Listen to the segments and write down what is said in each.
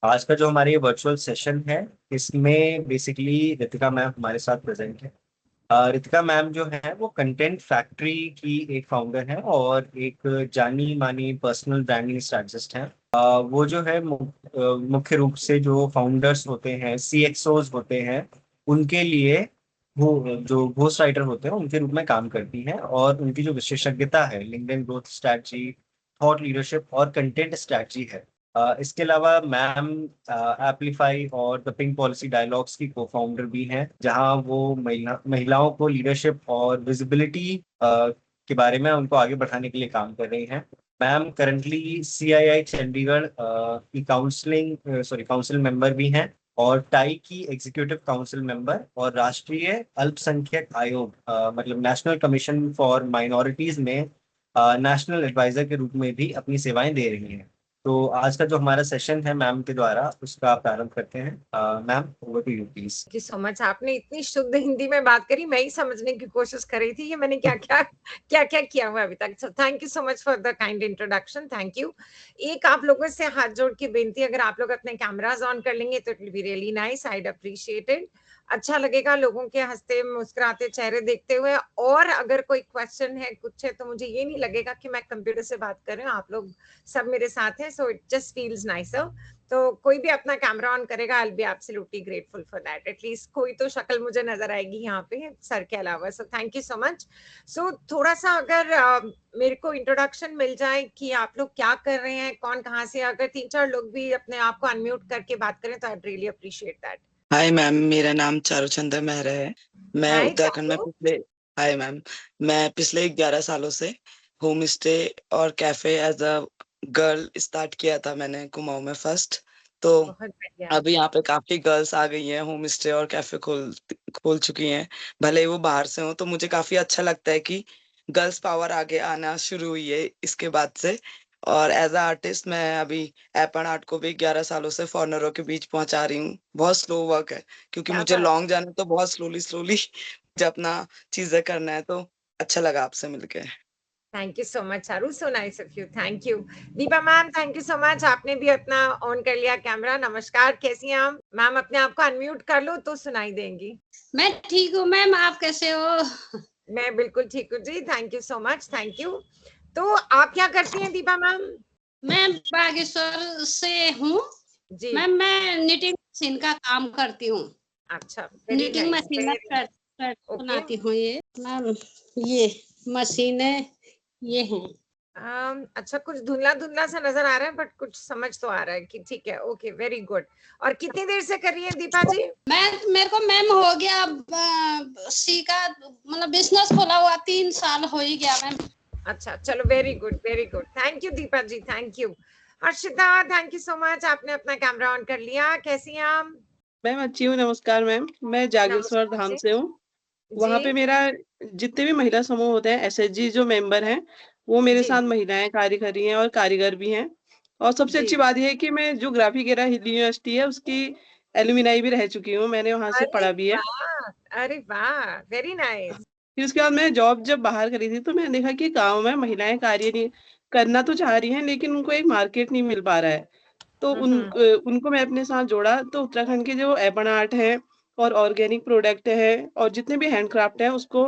आज का जो हमारी वर्चुअल सेशन है, इसमें बेसिकली रितिका मैम हमारे साथ प्रेजेंट है। रितिका मैम जो है वो कंटेंट फैक्ट्री की एक फाउंडर है और एक जानी मानी पर्सनल ब्रांडिंग स्ट्रैटेजिस्ट हैं। वो जो है मुख्य रूप से जो फाउंडर्स होते हैं, सीएक्सओज होते हैं, उनके लिए वो जो घोस्ट राइटर होते हैं उनके रूप में काम करती हैं। और उनकी जो विशेषज्ञता है LinkedIn growth strategy, thought leadership और कंटेंट स्ट्रैटेजी है। इसके अलावा मैम एप्लीफाई और द पिंक पॉलिसी डायलॉग्स की को फाउंडर भी हैं, जहां वो महिलाओं को लीडरशिप और विजिबिलिटी के बारे में उनको आगे बढ़ाने के लिए काम कर रही हैं। मैम करंटली सीआईआई चंडीगढ़ की काउंसिल मेंबर भी हैं, और टाई की एग्जीक्यूटिव काउंसिल मेंबर और राष्ट्रीय अल्पसंख्यक आयोग मतलब नेशनल कमीशन फॉर माइनॉरिटीज में नेशनल एडवाइजर के रूप में भी अपनी सेवाएं दे रही हैं। तो आज का जो हमारा सेशन है मैम के द्वारा, उसका प्रारंभ करते हैं। Ma'am, over to you please. Thank you so much. आपने इतनी शुद्ध हिंदी में बात करी, मैं ही समझने की कोशिश कर रही थी कि मैंने क्या क्या किया हुआ अभी तक। सो thank you so much for the kind introduction. Thank you. एक आप लोगों से हाथ जोड़ के बेनती, अगर आप लोग अपने कैमराज ऑन कर लेंगे तो it will be really nice, I appreciate it. अच्छा लगेगा लोगों के हंसते मुस्कुराते चेहरे देखते हुए। और अगर कोई क्वेश्चन है, कुछ है, तो मुझे ये नहीं लगेगा कि मैं कंप्यूटर से बात कर रही हूँ, आप लोग सब मेरे साथ हैं, so it just feels nicer. तो कोई भी अपना कैमरा ऑन करेगा, I will be absolutely grateful for that. At least कोई तो शक्ल मुझे नजर आएगी यहाँ पे सर के अलावा। So thank you so much. So थोड़ा सा अगर मेरे को इंट्रोडक्शन मिल जाए कि आप लोग क्या कर रहे हैं, कौन कहाँ से, अगर 3-4 लोग भी अपने आप को अनम्यूट करके बात करें तो I really appreciate that. Hi ma'am, मेरा नाम चारुचंद्र मेहरा है। मैं हाय उत्तराखंड में चारू। हाय मैम, मैं पिछले 11 सालों से होम स्टे और cafe as a girl start किया था मैंने कुमाऊं में फर्स्ट। तो बहुत बढ़िया। अभी यहाँ पे काफी गर्ल्स आ गई हैं, होम स्टे और कैफे खोल खोल चुकी हैं। भले ही वो बाहर से हो, तो मुझे काफी अच्छा लगता है कि गर्ल्स पावर आगे आना शुरू हुई है इसके बाद से। और एज अ आर्टिस्ट मैं अभी एपन आर्ट को भी 11 सालों से फॉरनरों के बीच पहुंचा रही हूँ। बहुत स्लो वर्क है, क्योंकि क्या मुझे बात। लॉन्ग जाना तो बहुत स्लोली स्लोली मुझे अपना चीजें करना है। तो अच्छा लगा आपसे मिलके। Thank you so much Charu, so nice of you, thank you. Deepa ma'am, thank you so much, आपने भी अपना ऑन कर लिया कैमरा। नमस्कार, कैसी हैं आप मैम? अपने आप को अनम्यूट कर लो तो सुनाई देंगी। मैं ठीक हूँ मैम, आप कैसे हो? मैं बिल्कुल ठीक हूँ जी, thank you so much, thank you. तो आप क्या करती हैं दीपा मैम? मैं बागेश्वर से हूँ जी। मैम। मैं निटिंग मशीन का काम करती हूँ। अच्छा, very knitting nice, machine very okay. बनाती हूँ ये मैम। ये मशीनें ये हैं। अच्छा, कुछ धुंधला धुंधला सा नजर आ रहा है, बट कुछ समझ तो आ रहा है कि ठीक है, ओके, वेरी गुड। और कितनी देर से कर रही है दीपा जी? मेरे को मैम हो गया सीखा, मतलब बिजनेस खोला हुआ 3 साल हो ही गया मैम। अच्छा, चलो, very good, very good, thank you Deepa ji, thank you. Harshita, thank you so much, आपने अपना कैमरा ऑन कर लिया। कैसी हैं आप? मैम अच्छी हूँ, नमस्कार मैम। मैं जागेश्वर नमस्कार धाम जी। से हूँ। वहाँ पे जी मेरा जितने भी महिला समूह होते हैं, एसएचजी जो मेंबर हैं, वो मेरे जी साथ महिलाएं कारीगरी हैं और कारीगर भी हैं। और सबसे जी। अच्छी बात यह है कि मैं जो ग्राफिकेरा हिंदी यूनिवर्सिटी है उसकी एलुमिनाई भी रह चुकी हूँ, मैंने वहाँ से अरे पढ़ा भी है। वाह, अरे वाह, वेरी नाइस। फिर उसके बाद मैं जॉब जब बाहर करी थी तो मैंने देखा कि गाँव में महिलाएं कार्य नहीं करना तो चाह रही हैं, लेकिन उनको एक मार्केट नहीं मिल पा रहा है। तो उनको मैं अपने साथ जोड़ा। तो उत्तराखंड के जो एबन आर्ट है और ऑर्गेनिक प्रोडक्ट है और जितने भी हैंडक्राफ्ट है, उसको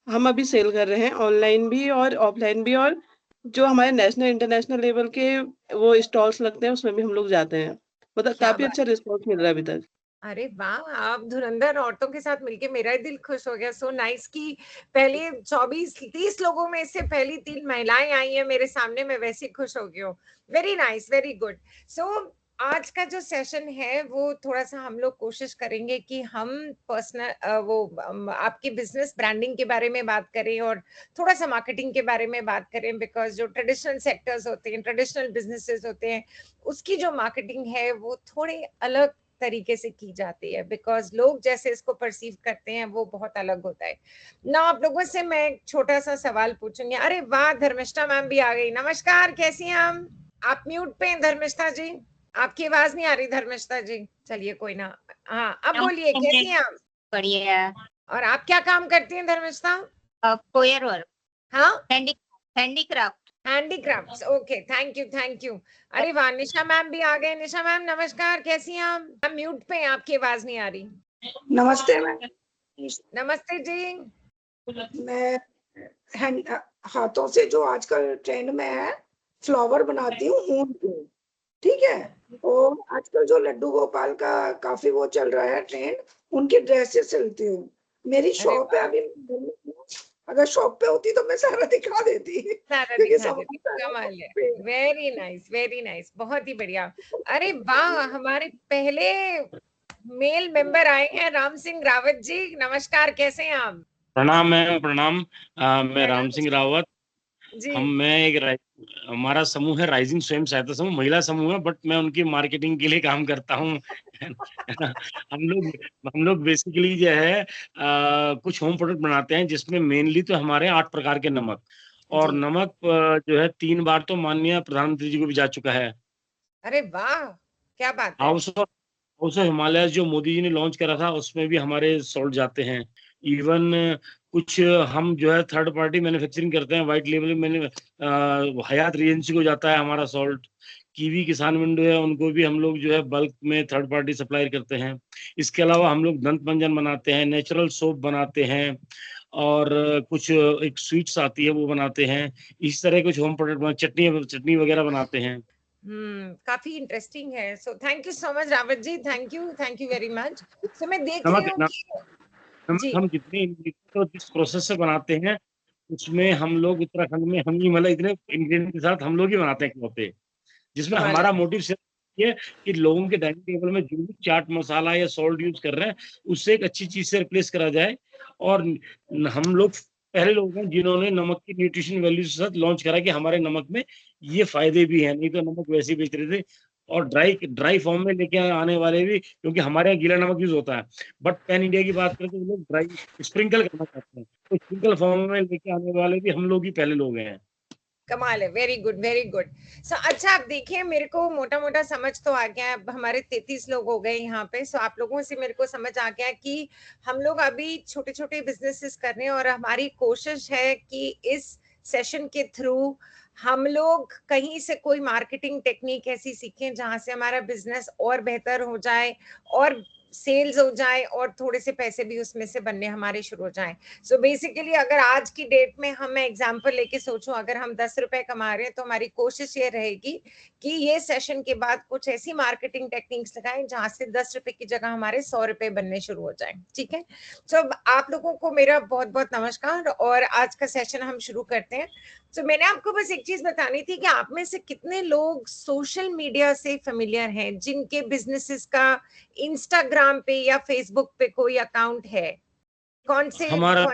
हम अभी सेल कर रहे हैं, ऑनलाइन भी और ऑफलाइन भी। और जो हमारे नेशनल इंटरनेशनल लेवल के वो स्टॉल्स लगते हैं, उसमें भी हम लोग जाते हैं। मतलब क्या काफी बात। अच्छा रिस्पॉन्स मिल रहा है अभी तक। अरे वाह, आप धुरंधर औरतों के साथ मिलके मेरा ही दिल खुश हो गया। सो नाइस कि पहले 24-30 लोगों में से पहली 3 महिलाएं आई हैं मेरे सामने, मैं वैसे ही खुश हो गई हूँ। Very nice, very good. So आज का जो सेशन है वो थोड़ा सा हम लोग कोशिश करेंगे कि हम पर्सनल आपके बिजनेस ब्रांडिंग के बारे में बात करें और थोड़ा सा मार्केटिंग के बारे में बात करें, बिकॉज जो ट्रेडिशनल सेक्टर्स होते हैं, ट्रेडिशनल बिजनेसेस होते हैं, उसकी जो मार्केटिंग है वो थोड़े अलग तरीके से की जाती है, बिकॉज लोग जैसे इसको परसीव करते हैं वो बहुत अलग होता है ना। आप लोगों से मैं एक छोटा सा सवाल पूछूंगी। अरे वाह, धर्मिष्ठा मैम भी आ गई। नमस्कार, कैसी हैं हम? आप म्यूट पे हैं धर्मिष्ठा जी, आपकी आवाज नहीं आ रही धर्मिष्ठा जी। चलिए कोई ना। हाँ, अब बोलिए, कैसी हैं आप? बढ़िया। और आप क्या काम करती हैं धर्मिष्ठा? कोयर वर्क, हाँ, handicraft. Handicrafts, okay, thank you thank you. अरे वाह, निशा मैम भी आ गए। निशा मैम नमस्कार, कैसी हैं आप? मैम म्यूट पे हैं, आपकी आवाज नहीं आ रही। नमस्ते मैम। नमस्ते जी। मैं हाथों से जो आजकल ट्रेंड में है फ्लावर बनाती हूँ ऊन के, ठीक है। और आजकल जो लड्डू गोपाल का काफी वो चल रहा है ट्रेंड, उनकी ड्रेसेस सिलती हूँ। मेरी शॉप है अभी, अगर शॉप पे होती तो मैं सारा दिखा देती, सारा क्योंकि दिखा देती, कमाल है। वेरी नाइस वेरी नाइस, बहुत ही बढ़िया। अरे वाह, हमारे पहले मेल मेंबर आए हैं, राम सिंह रावत जी, नमस्कार, कैसे हैं आप? प्रणाम मैम, प्रणाम। मैं राम सिंह रावत। जी। हमारा समूह है राइजिंग स्वयं सहायता समूह, महिला समूह है, बट मैं उनकी मार्केटिंग के लिए काम करता हूँ। हम लोग बेसिकली जो है कुछ होम प्रोडक्ट बनाते हैं, जिसमें मेनली तो हमारे 8 प्रकार के नमक, और नमक जो है 3 बार तो माननीय प्रधानमंत्री जी को भी जा चुका है। अरे वाह, क्या बात है। हाउस ऑफ हिमालय जो मोदी जी ने लॉन्च करा था, उसमें भी हमारे सॉल्ट जाते हैं। इवन कुछ हम जो है थर्ड पार्टी मैन्युफैक्चरिंग करते हैं, व्हाइट लेबल में हयात रीजेंसी को जाता है हमारा सॉल्ट। कीवी किसान विंडो है, उनको भी हम लोग जो है बल्क में थर्ड पार्टी सप्लाई करते हैं। इसके अलावा हम लोग दंत मंजन बनाते हैं, नेचुरल सोप बनाते हैं, और कुछ एक स्वीट्स आती है वो बनाते हैं। इस तरह कुछ होम प्रोडक्ट, चटनी वगैरह बनाते हैं। काफी इंटरेस्टिंग है। So thank you so much Rawat ji, thank you very much. So मैं देख रही हूँ कि हम जितने तो जिस प्रोसेस से बनाते हैं, उसमें हम लोग उत्तराखंड में हम ही मतलब इतने इंग्रेडिएंट के साथ हम लोग ही बनाते हैं इकलौते, जिसमें हमारा मोटिव सिर्फ ये कि लोगों के डाइनिंग टेबल में जो भी चाट मसाला या सॉल्ट यूज कर रहे हैं, उससे एक अच्छी चीज से रिप्लेस करा जाए। और हम लोग पहले लोग हैं जिन्होंने नमक की न्यूट्रिशन वैल्यू के साथ लॉन्च करा कि हमारे नमक में ये फायदे भी हैं, नहीं तो नमक वैसे ही बेच रहे थे। और ड्राई फॉर्म में लेके आने वाले भी, क्योंकि हमारे यहाँ गीला नमक यूज होता है, बट पैन इंडिया की बात करें तो लोग ड्राई स्प्रिंकल करना चाहते हैं, तो स्प्रिंकल फॉर्म में लेके आने वाले भी हम लोग ही पहले लोग हैं। कमाल है, वेरी गुड वेरी गुड। सो अच्छा, आप देखिए, मेरे को मोटा मोटा समझ तो आ गया है। अब हमारे 33 लोग हो गए यहाँ पे। सो आप लोगों से मेरे को समझ आ गया कि हम लोग अभी छोटे छोटे बिजनेसेस कर रहे हैं, और हमारी कोशिश है कि इस सेशन के थ्रू हम लोग कहीं से कोई मार्केटिंग टेक्निक ऐसी सीखें जहां से हमारा बिजनेस और बेहतर हो जाए, और सेल्स हो जाए, और थोड़े से पैसे भी उसमें से बनने हमारे शुरू हो जाएं। सो बेसिकली अगर आज की डेट में हम एग्जांपल लेके सोचूं, अगर हम 10 रुपए कमा रहे हैं, तो हमारी कोशिश ये रहेगी कि ये सेशन के बाद कुछ ऐसी मार्केटिंग टेक्निक्स लगाएं जहां से 10 रुपए की जगह हमारे 100 रुपए बनने शुरू हो जाएं। ठीक है। तो आप लोगों को मेरा बहुत बहुत नमस्कार, और आज का सेशन हम शुरू करते हैं। तो मैंने आपको बस एक चीज बतानी थी कि आप में से कितने लोग सोशल मीडिया से फेमिलियर हैं, जिनके बिजनेसेस का इंस्टाग्राम पे या फेसबुक पे कोई अकाउंट है? कौन से हमारा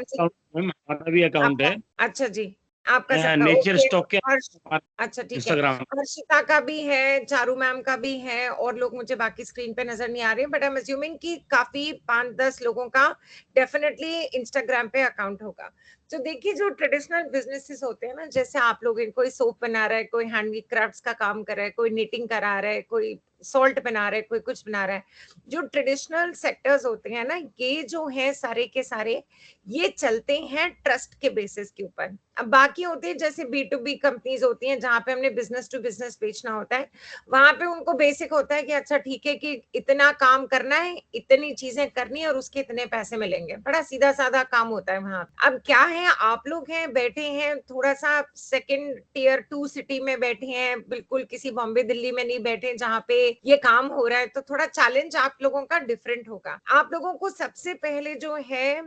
भी अकाउंट है। अच्छा जी, आपका सबका नेचर स्टॉक के अच्छा ठीक है। इंस्टाग्राम। हर्षिता का भी है, चारू मैम का भी है, और लोग मुझे बाकी स्क्रीन पे नजर नहीं आ रहे, बट आई एम अज्यूमिंग कि काफी 5-10 लोगों का डेफिनेटली इंस्टाग्राम पे अकाउंट होगा। तो देखिए, जो ट्रेडिशनल बिजनेसेस होते हैं ना, जैसे आप लोग, कोई सोप बना रहा है, कोई हैंडीक्राफ्ट्स का काम कर रहा है, कोई निटिंग करा रहा है, कोई सॉल्ट बना रहा है, कोई कुछ बना रहा है, जो ट्रेडिशनल सेक्टर्स होते हैं ना, ये जो है सारे के सारे, ये चलते हैं ट्रस्ट के बेसिस के ऊपर। अब बाकी होते हैं जैसे B2B कंपनीज होती हैं, जहां पे हमने बिजनेस टू बिजनेस बेचना होता है, वहां पे उनको बेसिक होता है कि अच्छा ठीक है, कि इतना काम करना है, इतनी चीजें करनी है, और उसके इतने पैसे मिलेंगे। बड़ा सीधा साधा काम होता है वहां। अब क्या है, आप लोग हैं, बैठे हैं थोड़ा सा सेकंड टियर 2 सिटी में बैठे हैं, बिल्कुल किसी बॉम्बे दिल्ली में नहीं बैठे जहां पे ये काम हो रहा है, तो थोड़ा चैलेंज आप लोगों का डिफरेंट होगा। आप लोगों को सबसे पहले जो है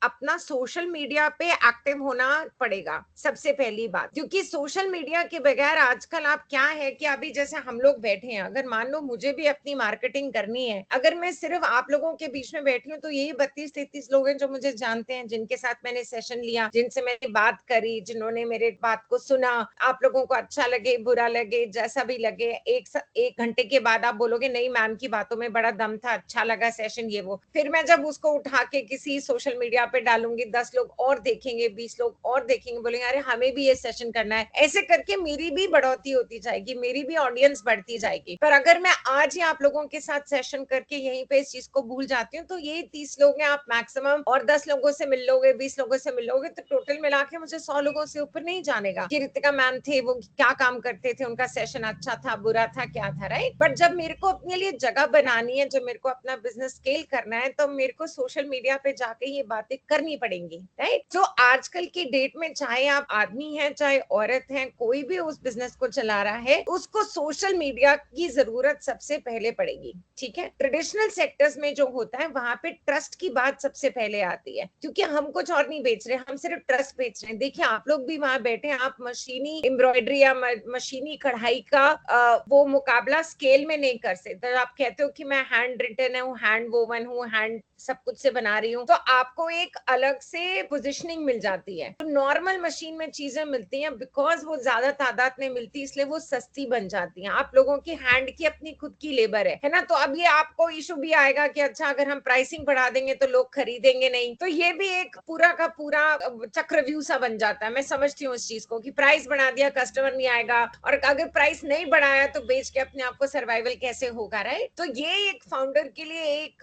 अपना सोशल मीडिया पे एक्टिव होना पड़ेगा, सबसे पहली बात। क्योंकि सोशल मीडिया के बगैर आजकल आप क्या है कि अभी जैसे हम लोग बैठे हैं, अगर मान लो मुझे भी अपनी मार्केटिंग करनी है, अगर मैं सिर्फ आप लोगों के बीच में बैठी हूँ, तो यही 32-33 लोग हैं जो मुझे जानते हैं, जिनके साथ मैंने सेशन लिया, जिनसे मैंने बात करी, जिन्होंने मेरे बात को सुना, आप लोगों को अच्छा लगे बुरा लगे जैसा भी लगे, एक घंटे के बाद आप बोलोगे नहीं मैम की बातों में बड़ा दम था, अच्छा लगा सेशन ये वो, फिर मैं जब उसको उठा के किसी सोशल मीडिया पे डालूंगी 10 लोग और देखेंगे, 20 लोग और देखेंगे, बोलेंगे अरे हमें भी ये सेशन करना है, ऐसे करके मेरी भी बढ़ोतरी होती जाएगी, मेरी भी ऑडियंस बढ़ती जाएगी। पर अगर मैं आज ही आप लोगों के साथ सेशन करके यहीं पे इस चीज को भूल जाती हूँ तो ये 30 लोग हैं आप मैक्सिमम, और 10 लोगों से मिल लोगे, 20 लोगों से मिल लोगे, तो टोटल मिला के मुझे 100 लोगों से ऊपर नहीं जानेगा कि रितिका मैम थे, वो क्या काम करते थे, उनका सेशन अच्छा था, बुरा था, क्या था, राइट। बट जब मेरे को अपने लिए जगह बनानी है, जब मेरे को अपना बिजनेस स्केल करना है, तो मेरे को सोशल मीडिया पे जाके ये बातें करनी पड़ेंगी, राइट। तो आजकल की डेट में चाहे आप आदमी हैं चाहे औरत हैं, कोई भी उस बिजनेस को चला रहा है, उसको सोशल मीडिया की जरूरत सबसे पहले पड़ेगी, ठीक है। ट्रेडिशनल सेक्टर्स में जो होता है वहां पे ट्रस्ट की बात सबसे पहले आती है, क्योंकि हम कुछ और नहीं बेच रहे, हम सिर्फ ट्रस्ट बेच रहे हैं। देखिए आप लोग भी वहां बैठे हैं, आप मशीनी एम्ब्रॉयडरी या मशीनी कढ़ाई का वो मुकाबला स्केल में नहीं कर सकते। तो आप कहते हो कि मैं हैंड रिटन हूँ, हैंड वोवन हूँ, हैंड सब कुछ से बना रही हूँ, तो आपको एक अलग से पोजिशनिंग मिल जाती है। तो नॉर्मल मशीन में चीजें मिलती हैं, बिकॉज वो ज्यादा तादाद में मिलती है इसलिए वो सस्ती बन जाती हैं। आप लोगों की हैंड की अपनी खुद की लेबर है ना। तो अब ये आपको इशू भी आएगा कि अच्छा अगर हम प्राइसिंग बढ़ा देंगे तो लोग खरीदेंगे नहीं, तो ये भी एक पूरा का पूरा चक्रव्यूह सा बन जाता है। मैं समझती हूँ इस चीज को कि प्राइस बढ़ा दिया कस्टमर नहीं आएगा, और अगर प्राइस नहीं बढ़ाया तो बेच के अपने आप को सर्वाइवल कैसे होगा, राइट। तो ये एक फाउंडर के लिए, एक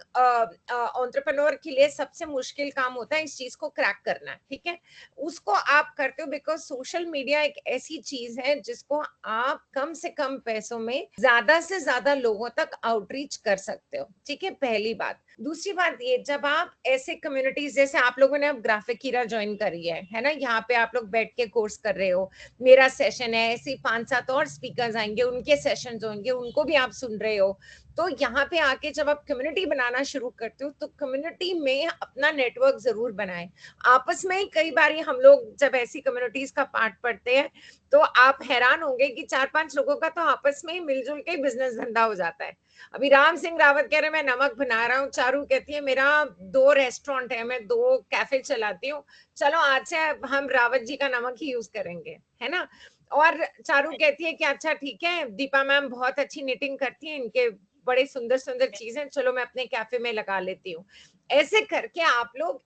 एंटरप्रेन्योर के लिए सबसे मुश्किल काम होता है इस चीज को क्रैक करना, ठीक है। उसको आप करते हो बिकॉज सोशल मीडिया एक ऐसी चीज है जिसको आप कम से कम पैसों में ज्यादा से ज्यादा लोगों तक आउटरीच कर सकते हो, ठीक है, पहली बात। दूसरी बात ये, जब आप ऐसे कम्युनिटीज, जैसे आप लोगों ने अब ग्राफिक हीरा ज्वाइन करी है ना, यहाँ पे आप लोग बैठ के कोर्स कर रहे हो, मेरा सेशन है, ऐसे 5-7 और स्पीकर्स आएंगे, उनके सेशंस होंगे, उनको भी आप सुन रहे हो। तो यहाँ पे आके जब आप कम्युनिटी बनाना शुरू करते हो तो कम्युनिटी में अपना नेटवर्क जरूर बनाएं। आपस में कई बार हम लोग जब ऐसी कम्युनिटीज का पार्ट पढ़ते हैं तो आप हैरान होंगे कि 4-5 लोगों का तो आपस में ही मिलजुल के बिजनेस धंधा हो जाता है। अभी राम सिंह रावत कह रहे मैं नमक बना रहा हूँ, चारू कहती है मेरा 2 रेस्टोरेंट है, मैं 2 कैफे चलाती हूँ, चलो आज से हम रावत जी का नमक ही यूज करेंगे, है ना। और चारू कहती है कि अच्छा ठीक है, दीपा मैम बहुत अच्छी निटिंग करती है, इनके बड़े सुंदर सुंदर चीजें, चलो मैं अपने कैफे में लगा लेती हूँ। ऐसे करके आप लोग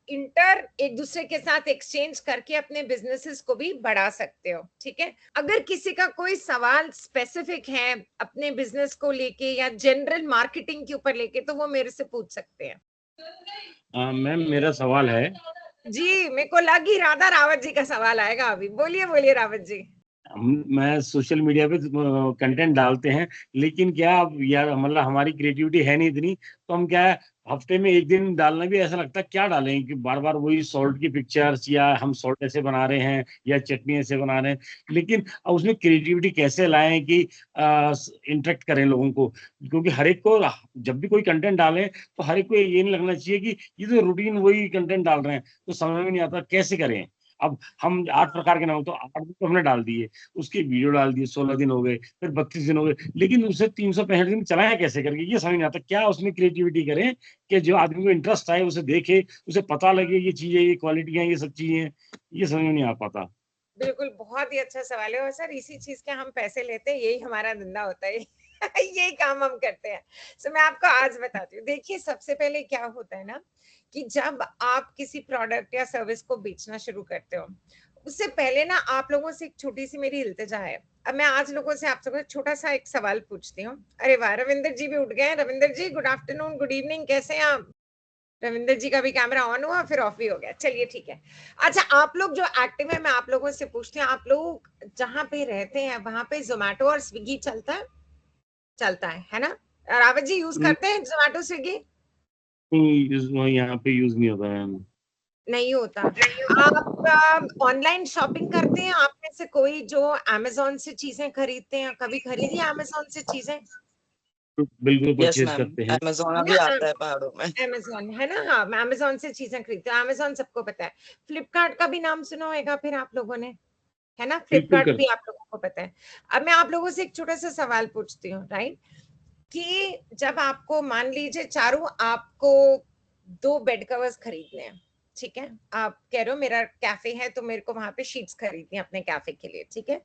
एक दूसरे के साथ एक्सचेंज करके अपने बिजनेसेस को भी बढ़ा सकते हो, ठीक है। अगर किसी का कोई सवाल स्पेसिफिक है अपने बिजनेस को लेके या जनरल मार्केटिंग के ऊपर लेके, तो वो मेरे से पूछ सकते हैं। मैम मेरा सवाल है जी, मेरे को लगी राधा रावत जी का सवाल आएगा अभी। बोलिए बोलिए रावत जी। मैं सोशल मीडिया पे कंटेंट डालते हैं, लेकिन क्या अब यार मतलब हमारी क्रिएटिविटी है नहीं इतनी, तो हम क्या है हफ्ते में 1 दिन डालना भी ऐसा लगता है क्या डालें कि बार बार वही सॉल्ट की पिक्चर्स, या हम सॉल्ट ऐसे बना रहे हैं या चटनी ऐसे बना रहे हैं, लेकिन अब उसमें क्रिएटिविटी कैसे लाएं कि इंटरेक्ट करें लोगों को, क्योंकि हर एक को जब भी कोई कंटेंट डालें तो हर एक को ये नहीं लगना चाहिए कि ये तो रूटीन वही कंटेंट डाल रहे हैं, तो समझ में नहीं आता कैसे करें। अब हम 8 प्रकार के नाम, तो 8 तो हमने डाल दिए, उसकी वीडियो डाल दी, 16 दिन हो गए, फिर 32 दिन हो गए, लेकिन उसे 365 दिन चलाएं कैसे करके, ये समझ नहीं आता। क्या उसमें क्रिएटिविटी करें कि जो आदमी को इंटरेस्ट आए, उसे देखे, उसे पता लगे ये चीजें, ये क्वालिटियां, ये सब चीजें, ये समझ में नहीं आ पाता। बिल्कुल, बहुत ही अच्छा सवाल है, और सर इसी चीज के हम पैसे लेते हैं, यही हमारा धंधा होता है। यही काम हम करते हैं। सो मैं आपको आज बताती हूँ। देखिए सबसे पहले क्या होता है ना, कि जब आप किसी प्रोडक्ट या सर्विस को बेचना शुरू करते हो, उससे पहले ना आप लोगों से एक छोटी सी मेरी इल्तिजा है। अब मैं आज लोगों से आप सबको छोटा सा एक सवाल पूछती हूँ। अरे वाह, रविंदर जी भी उठ गए। रविंदर जी गुड आफ्टरनून, गुड इवनिंग, कैसे हैं आप? रविंदर जी का भी कैमरा ऑन हुआ फिर ऑफ भी हो गया, चलिए ठीक है। अच्छा, आप लोग जो एक्टिव है, मैं आप लोगों से पूछती हूँ, आप लोग जहाँ पे रहते हैं वहां पे जोमेटो और स्विगी चलता है? चलता है ना? रावत जी यूज करते हैं जोमेटो स्विगी? यहाँ पे यूज नहीं होता है। नहीं होता। आप ऑनलाइन शॉपिंग करते हैं? आप में से कोई जो अमेजोन से चीजें खरीदते हैं, कभी खरीदी अमेजोन से चीजें? बिल्कुल यस परचेज मैम, करते हैं। अमेजोन अभी आता है पहाड़ों में। अमेजोन है ना, हाँ, मैं अमेजोन से चीजें खरीदती हूँ। अमेजोन सबको पता है। फ्लिपकार्ट का भी नाम सुना होगा फिर आप लोगों ने, है ना? बिल्कुल फ्लिपकार्ट कर भी आप लोगों को पता है। अब मैं आप लोगों से एक छोटा सा सवाल पूछती हूँ, राइट, कि जब आपको मान लीजिए चारों आपको 2 बेड कवर्स खरीदने हैं, ठीक है, आप कह रहे हो मेरा कैफे है तो मेरे को वहां पे शीट्स खरीदनी है अपने कैफे के लिए, ठीक है।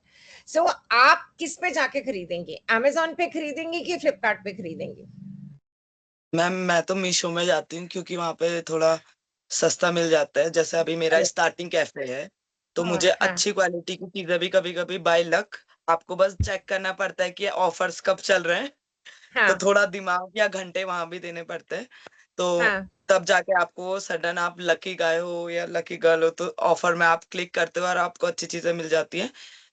सो आप किस पे जाके खरीदेंगे, अमेजोन पे खरीदेंगे कि फ्लिपकार्ट पे खरीदेंगे? मैम मैं तो मीशो में जाती हूँ क्योंकि वहां पे थोड़ा सस्ता मिल जाता है। जैसे अभी मेरा स्टार्टिंग कैफे है तो हाँ, मुझे हाँ, अच्छी क्वालिटी की चीजें भी कभी कभी बाय लक आपको बस चेक करना पड़ता है कि ऑफर्स कब चल रहे हैं, तो हाँ, थोड़ा दिमाग या घंटे वहां भी देने पड़ते हैं। तो हाँ, तब जाके आपको सडन आप लकी गाय हो या लकी गर्ल हो तो ऑफर में आप क्लिक करते हो और आपको अच्छी चीजें मिल जाती हैं।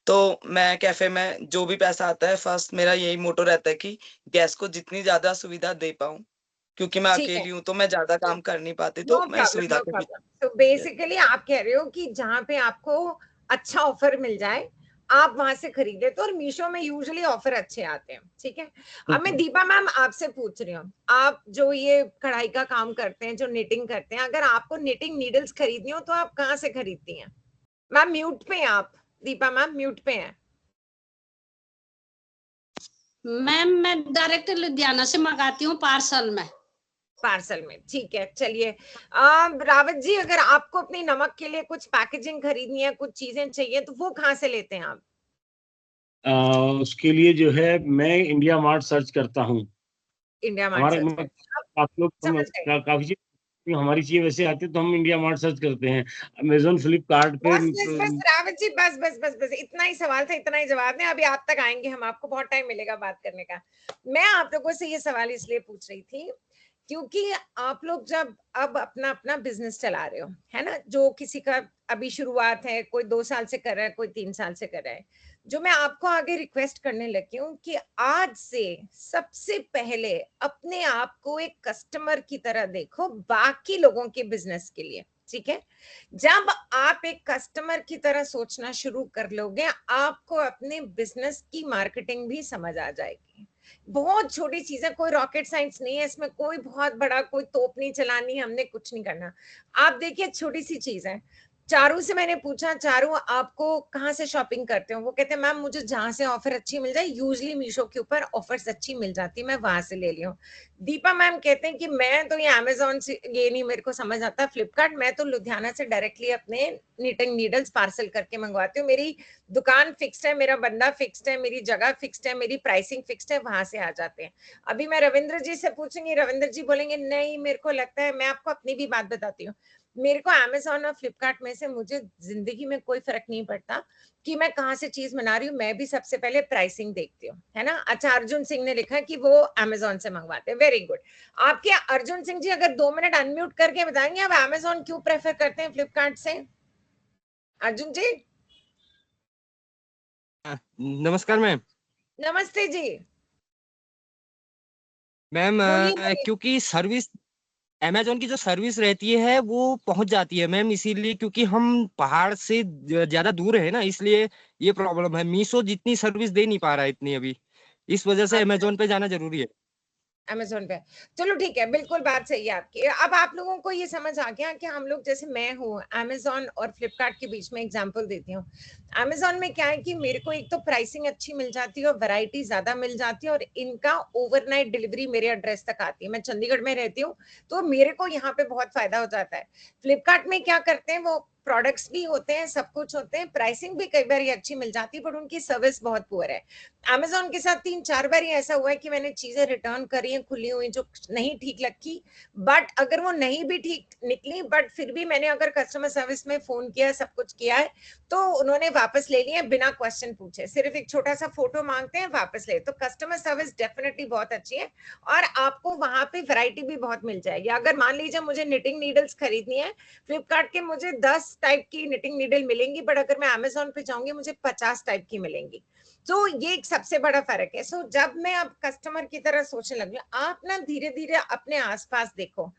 तो मैं कैफे में जो भी पैसा आता है फर्स्ट मेरा यही मोटो रहता है कि गेस्ट को जितनी ज्यादा सुविधा दे पाऊं, क्योंकि मैं ठीक है, अकेली हूँ तो मैं ज्यादा काम कर नहीं पाती, नो तो मैं प्रॉब्लम, सुविधा नो के प्रॉब्लम। पीछे। तो बेसिकली आप कह रहे हो कि जहां पे आपको अच्छा ऑफर मिल जाए आप वहां से खरीदे, तो और मीशो में यूजुअली ऑफर अच्छे आते हैं, ठीक है। अब मैं दीपा मैम आपसे पूछ रही हूँ, आप जो ये कढ़ाई का काम करते हैं, जो निटिंग करते हैं, अगर आपको निटिंग नीडल्स खरीदनी हो तो आप कहाँ से खरीदती हैं? मैम म्यूट पे हैं आप, दीपा मैम म्यूट पे हैं। मैम मैं डायरेक्ट लुधियाना से मंगाती हूँ पार्सल में। पार्सल में, ठीक है, चलिए। रावत जी, अगर आपको अपनी नमक के लिए कुछ पैकेजिंग खरीदनी है, कुछ चीजें चाहिए, तो वो कहाँ से लेते हैं आप? उसके लिए जो है मैं इंडिया मार्ट सर्च करता हूँ। इंडिया मार्ट हमारा सर्च करते हैं आप? काफी लोग समझ गए। काफी चीज हमारी चीजें वैसे आती है तो हम इंडिया मार्ट सर्च करते हैं। अमेजोन फ्लिपकार्ट पे बस बस बस रावत जी, बस बस बस बस, इतना ही सवाल था, इतना ही जवाब दें, अभी आप तक आएंगे हम, आपको बहुत टाइम मिलेगा बात करने का। मैं आप लोगों से ये सवाल इसलिए पूछ रही थी क्योंकि आप लोग जब अब अपना अपना बिजनेस चला रहे हो, है ना, जो किसी का अभी शुरुआत है, कोई 2 साल से कर रहा है, कोई 3 साल से कर रहा है, जो मैं आपको आगे रिक्वेस्ट करने लगी हूँ कि आज से सबसे पहले अपने आप को एक कस्टमर की तरह देखो बाकी लोगों के बिजनेस के लिए, ठीक है। जब आप एक कस्टमर की तरह सोचना शुरू कर लोगे, आपको अपने बिजनेस की मार्केटिंग भी समझ आ जाएगी। बहुत छोटी चीज है, कोई रॉकेट साइंस नहीं है इसमें, कोई बहुत बड़ा कोई तोप नहीं चलानी, हमने कुछ नहीं करना। आप देखिए, छोटी सी चीज है। चारू से मैंने पूछा, चारू आपको कहाँ से शॉपिंग करते हो? वो कहते हैं मैम मुझे जहां से ऑफर अच्छी मिल जाए, यूजली मीशो के ऊपर ऑफर्स अच्छी मिल जाती है, मैं वहां से ले ली हूँ। दीपा मैम कहते हैं कि मैं तो ये अमेजोन से, ये नहीं मेरे को समझ आता फ्लिपकार्ट, मैं तो लुधियाना से डायरेक्टली अपने निटिंग नीडल्स पार्सल करके मंगवाती हूँ, मेरी दुकान फिक्स्ड है, मेरा बंदा फिक्स्ड है, मेरी जगह फिक्स्ड है, मेरी प्राइसिंग फिक्स्ड है, वहां से आ जाते हैं। अभी मैं रविंद्र जी से पूछूंगी, रविंद्र जी बोलेंगे नहीं मेरे को लगता है, मैं आपको अपनी भी बात बताती हूँ, मेरे को अमेजोन और फ्लिपकार्ट में से मुझे जिंदगी में कोई फर्क नहीं पड़ता कि मैं कहाँ से चीज बना रही हूँ, मैं भी सबसे पहले प्राइसिंग देखती हूँ, है ना। अच्छा, अर्जुन सिंह ने लिखा कि वो अमेजोन से मंगवाते हैं, वेरी गुड। आपके अर्जुन सिंह जी अगर 2 मिनट अनम्यूट करके बताएंगे आप अमेजोन क्यों प्रेफर करते हैं फ्लिपकार्ट से? अर्जुन जी नमस्कार मैम। नमस्ते जी, मैम बोलिए बोलिए। क्योंकि सर्विस अमेजोन की जो सर्विस रहती है वो पहुंच जाती है मैम, इसीलिए क्योंकि हम पहाड़ से ज्यादा दूर है ना, इसलिए ये प्रॉब्लम है। मीशो जितनी सर्विस दे नहीं पा रहा है इतनी अभी, इस वजह से अच्छा, अमेजोन पे जाना जरूरी है। अमेजोन पे, चलो ठीक है, बिल्कुल बात सही है आपकी। अब आप लोगों को ये समझ आ गया कि हम लोग, जैसे मैं हूँ अमेजोन और फ्लिपकार्ट के बीच में एग्जांपल देती हूँ। अमेजोन में क्या है कि मेरे को एक तो प्राइसिंग अच्छी मिल जाती है और वैरायटी ज्यादा मिल जाती है, और इनका ओवरनाइट डिलीवरी मेरे एड्रेस तक आती है। मैं चंडीगढ़ में रहती हूँ तो मेरे को यहाँ पे बहुत फायदा हो जाता है। फ्लिपकार्ट में क्या करते हैं, वो प्रोडक्ट्स भी होते हैं, सब कुछ होते हैं, प्राइसिंग भी कई बार अच्छी मिल जाती है, पर उनकी सर्विस बहुत पुअर है। अमेजोन के साथ 3-4 बार ऐसा हुआ है कि मैंने चीजें रिटर्न करी हैं खुली हुई जो नहीं ठीक लगती, बट अगर वो नहीं भी ठीक निकली, बट फिर भी मैंने अगर कस्टमर सर्विस में फोन किया, सब कुछ किया है, तो उन्होंने वापस ले लिया बिना क्वेश्चन पूछे, सिर्फ एक छोटा सा फोटो मांगते हैं, वापस ले। तो कस्टमर सर्विस डेफिनेटली बहुत अच्छी है, और आपको वहां पे वैरायटी भी बहुत मिल जाएगी। अगर मान लीजिए मुझे निटिंग नीडल्स खरीदनी है, फ्लिपकार्ट के मुझे 10 टाइप की निटिंग नीडल मिलेंगी, बट अगर मैं अमेजोन पे जाऊंगी मुझे 50 टाइप की मिलेंगी। तो ये एक सबसे बड़ा फर्क है। सो जब मैं अब कस्टमर की तरह सोचने लगी, आप ना धीरे धीरे अपने आसपास देखो।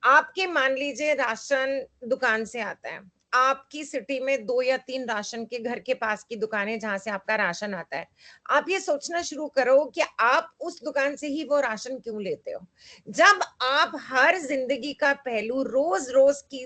आपके मान लीजिए राशन दुकान से आता है, आपकी सिटी में 2 या 3 राशन के घर के पास की दुकानें जहां से आपका राशन आता है, आप ये सोचना शुरू करो कि आप उस दुकान से ही वो राशन क्यों लेते हो। जब आप हर जिंदगी का पहलू रोज रोज की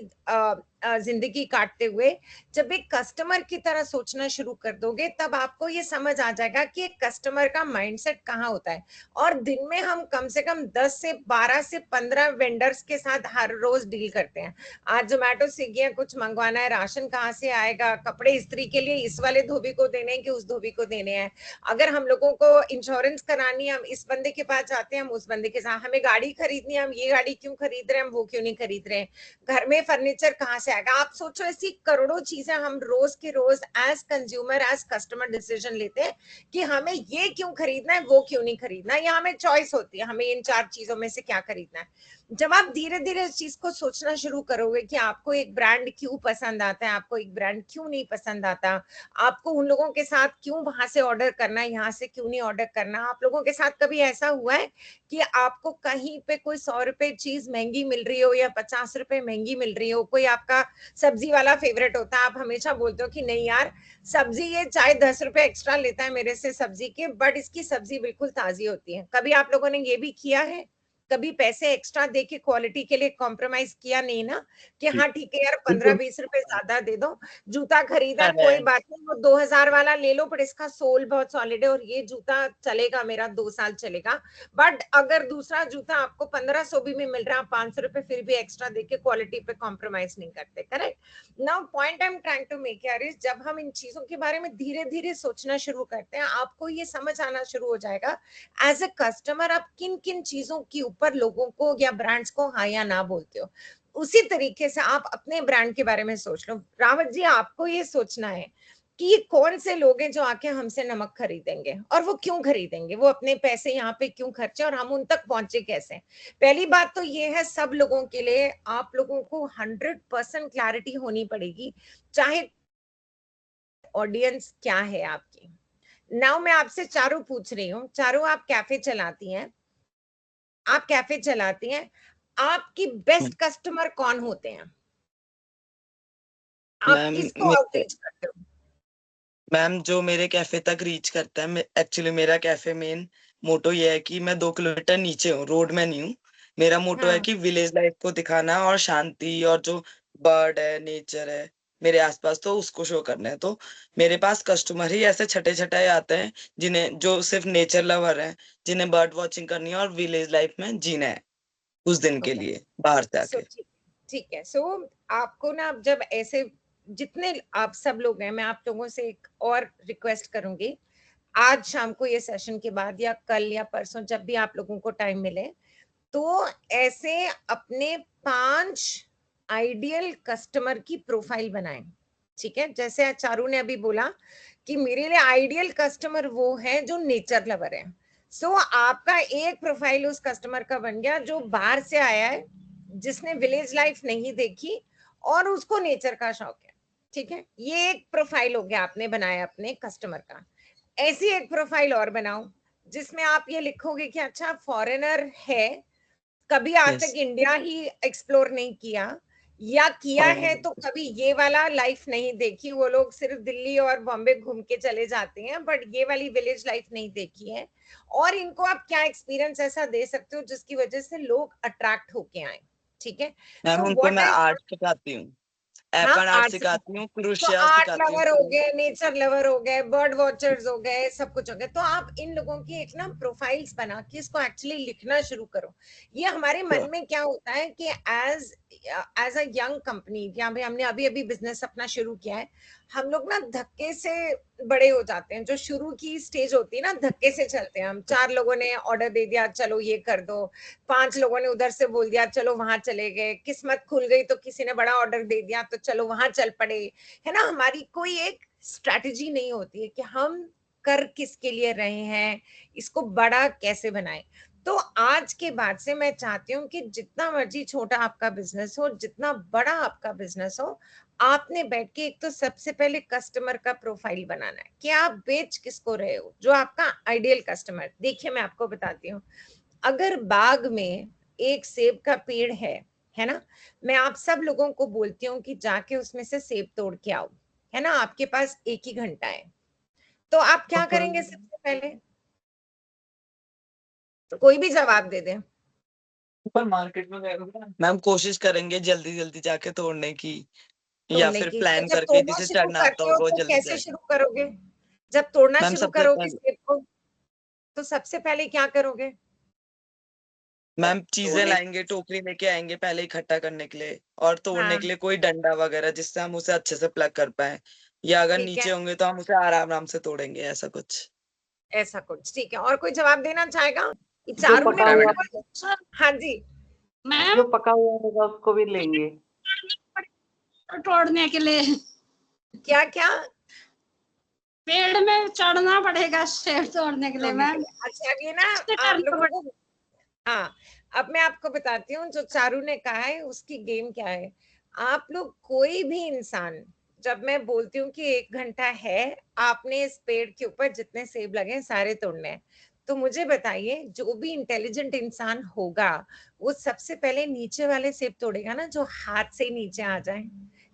जिंदगी काटते हुए जब एक कस्टमर की तरह सोचना शुरू कर दोगे, तब आपको ये समझ आ जाएगा कि एक कस्टमर का माइंडसेट कहाँ होता है। और दिन में हम कम से कम 10 से 12 से 15 वेंडर्स के साथ हर रोज डील करते हैं। आज जोमेटो स्विगी है, कुछ मंगवाना है, राशन कहाँ से आएगा, कपड़े इस्त्री के लिए इस वाले धोबी को देने हैं कि उस धोबी को देने हैं, अगर हम लोगों को इंश्योरेंस करानी है हम इस बंदे के पास जाते हैं, हम उस बंदे के साथ, हमें गाड़ी खरीदनी है, हम ये गाड़ी क्यों खरीद रहे हैं, हम वो क्यों नहीं खरीद रहे हैं, घर में फर्नीचर कहाँ से आएगा। आप सोचो ऐसी करोड़ों चीजें हम रोज के रोज as consumer as customer decision लेते हैं कि हमें ये क्यों खरीदना है, वो क्यों नहीं खरीदना है, या हमें चॉइस होती है हमें इन 4 चीजों में से क्या खरीदना है। जब आप धीरे धीरे इस चीज को सोचना शुरू करोगे कि आपको एक ब्रांड क्यों पसंद आता है, आपको एक ब्रांड क्यों नहीं पसंद आता, आपको उन लोगों के साथ क्यों वहां से ऑर्डर करना है, यहाँ से क्यों नहीं ऑर्डर करना। आप लोगों के साथ कभी ऐसा हुआ है कि आपको कहीं पे कोई 100 रुपए चीज महंगी मिल रही हो या 50 रुपए महंगी मिल रही हो, कोई आपका सब्जी वाला फेवरेट होता है, आप हमेशा बोलते हो कि नहीं यार सब्जी ये चाहे 10 रुपए एक्स्ट्रा लेता है मेरे से सब्जी के, बट इसकी सब्जी बिल्कुल ताजी होती है। कभी आप लोगों ने ये भी किया है? कभी पैसे एक्स्ट्रा दे के क्वालिटी के लिए कॉम्प्रोमाइज किया नहीं ना, कि हाँ ठीक है यार 15-20 रुपए ज्यादा दे दो, जूता खरीदा कोई बात नहीं, वो 2000 वाला ले लो, पर इसका सोल बहुत सॉलिड है और ये जूता चलेगा मेरा 2 साल चलेगा। बट अगर दूसरा जूता आपको 1500 भी में मिल रहा है, 500 रुपए फिर भी एक्स्ट्रा दे के क्वालिटी पे कॉम्प्रोमाइज नहीं करते। Correct. Now point I am trying to make here is, जब हम इन चीजों के बारे में धीरे धीरे सोचना शुरू करते हैं, आपको ये समझ आना शुरू हो जाएगा एज ए कस्टमर आप किन किन चीजों के ऊपर लोगों को या ब्रांड्स को हाँ या ना बोलते हो। उसी तरीके से आप अपने ब्रांड के बारे में सोच लो। रावत जी, आपको ये सोचना है कि ये कौन से लोग हैं जो आके हमसे नमक खरीदेंगे और वो क्यों खरीदेंगे, वो अपने पैसे यहाँ पे क्यों खर्चे और हम उन तक पहुंचे कैसे। पहली बात तो ये है, सब लोगों के लिए आप लोगों को 100% क्लैरिटी होनी पड़ेगी, चाहे ऑडियंस क्या है आपकी। नाउ मैं आपसे चारों पूछ रही हूँ, चारों आप कैफे चलाती हैं, आप कैफे चलाती हैं, आपकी बेस्ट कस्टमर कौन होते हैं, आप मैम किसको आउटरीच करते हो? मैम जो मेरे कैफे तक रीच करता है, एक्चुअली मेरा कैफे मेन मोटो ये है कि मैं 2 किलोमीटर नीचे हूँ, रोड में नहीं हूँ। मेरा मोटो है हाँ, कि विलेज लाइफ को दिखाना और शांति और जो बर्ड है, नेचर है मेरे आसपास, तो उसको शो करना है। तो मेरे पास कस्टमर ही ऐसे छठे छठाए आते हैं जिन्हें, जो सिर्फ नेचर लवर है, जिन्हें बर्ड वॉचिंग करनी है और विलेज लाइफ में जीना है उस दिन के ओके, लिए बाहर से सो आके। ठीक है। सो आपको ना, अब जब ऐसे जितने आप सब लोग हैं, मैं आप लोगों से एक और रिक्वेस्ट करूंगी, आज शाम को ये सेशन के बाद या कल या परसों जब भी आप लोगों को टाइम मिले, तो ऐसे अपने 5 आइडियल कस्टमर की प्रोफाइल बनाएं। ठीक है, जैसे चारू ने अभी बोला कि मेरे लिए आइडियल कस्टमर वो है जो नेचर लवर है। सो आपका एक प्रोफाइल उस कस्टमर का बन गया जो बाहर से आया है, जिसने विलेज लाइफ नहीं देखी और उसको नेचर का शौक है। ठीक है, ये एक प्रोफाइल हो गया आपने बनाया अपने कस्टमर का। ऐसी एक प्रोफाइल और बनाओ जिसमें आप ये लिखोगे कि अच्छा फॉरेनर है, कभी आज यस। तक इंडिया ही एक्सप्लोर नहीं किया, या किया है तो कभी ये वाला लाइफ नहीं देखी, वो लोग सिर्फ दिल्ली और बॉम्बे घूम के चले जाते हैं बट ये वाली विलेज लाइफ नहीं देखी है, और इनको आप क्या एक्सपीरियंस ऐसा दे सकते हो जिसकी वजह से लोग अट्रैक्ट होके आए। ठीक है, मैम सो उनको व्हाट मैं आई, आर्ट सिखाती हूँ, हाँ एपन आर्ट आर्ट, सिखाती हूँ, तो क्रोशिया आर्ट सिखाती लवर हो हूँ। गए, नेचर लवर हो गए, बर्ड वॉचर्स हो गए, सब कुछ हो गए। तो आप इन लोगों की एक ना प्रोफाइल्स बना के इसको एक्चुअली लिखना शुरू करो। ये हमारे मन में क्या होता है कि एज अ यंग कंपनी, यहाँ पे हमने अभी अभी बिजनेस अपना शुरू किया है, हम लोग ना धक्के से बड़े हो जाते हैं। जो शुरू की स्टेज होती है ना, धक्के से चलते हैं हम। 4 लोगों ने ऑर्डर दे दिया, चलो ये कर दो, 5 लोगों ने उधर से बोल दिया, चलो वहां चले गए, किस्मत खुल गई तो किसी ने बड़ा ऑर्डर दे दिया तो चलो वहां चल पड़े, है ना। हमारी कोई एक स्ट्रैटेजी नहीं होती है कि हम कर किसके लिए रहे हैं, इसको बड़ा कैसे बनाएं। तो आज के बाद से मैं चाहती हूँ कि जितना मर्जी छोटा आपका बिजनेस हो, जितना बड़ा आपका बिजनेस हो, आपने बैठ के एक तो सबसे पहले कस्टमर का प्रोफाइल बनाना है कि आप बेच किसको रहे हो, जो आपका आइडियल कस्टमर। देखिए मैं आपको बताती हूँ, अगर बाग में एक सेब का पेड़ है ना, मैं आप सब लोगों को बोलती हूँ कि जाके उसमें से सेब तोड़ के आओ, है ना, आपके पास 1 ही घंटा है, तो आप क्या करेंगे सबसे पहले? तो कोई भी जवाब दे दे। सुपर मार्केट में गए मैम, कोशिश करेंगे जल्दी जल्दी जाके तोड़ने की, या तोड़ने फिर की? प्लान तो जब करके तोड़ना जिसे शुरू चढ़ना आता करते हो हो वो तो जल्दी कैसे जाए। शुरू करोगे? जब तोड़ना मैम शुरू सबसे करोगे पहले सेब को, तो सबसे पहले क्या करोगे? मैम चीजें लाएंगे, टोकरी लेके आएंगे पहले इकट्ठा करने के लिए, और तोड़ने के हाँ, लिए कोई डंडा वगैरह जिससे हम उसे अच्छे से प्लग कर पाए, या अगर ठीक नीचे है, होंगे तो हम उसे आराम आराम से तोड़ेंगे, ऐसा कुछ। ऐसा कुछ, ठीक है। और कोई जवाब देना चाहेगा? ये जो चारू ने पका हुआ बिल्कुल, सर हाँ जी, मैम जो पका हुआ होगा उसको भी लेंगे। तोड़ने के लिए क्या क्या पेड़ में चढ़ना पड़ेगा सेब तोड़ने के लिए तोड़ने के मैम, लिए? अच्छा, अब ये ना कैसे आप करना लोगों को, हाँ, अब मैं आपको बताती हूँ जो चारू ने कहा है उसकी गेम क्या है। आप लोग कोई भी इंसान, जब मैं बोलती हूँ कि 1 घंटा है, आपने इस पेड़ के ऊपर जितने सेब लगे हैं सारे तोड़ने हैं, तो मुझे बताइए जो भी इंटेलिजेंट इंसान होगा वो सबसे पहले नीचे वाले सेब तोड़ेगा ना, जो हाथ से नीचे आ जाए,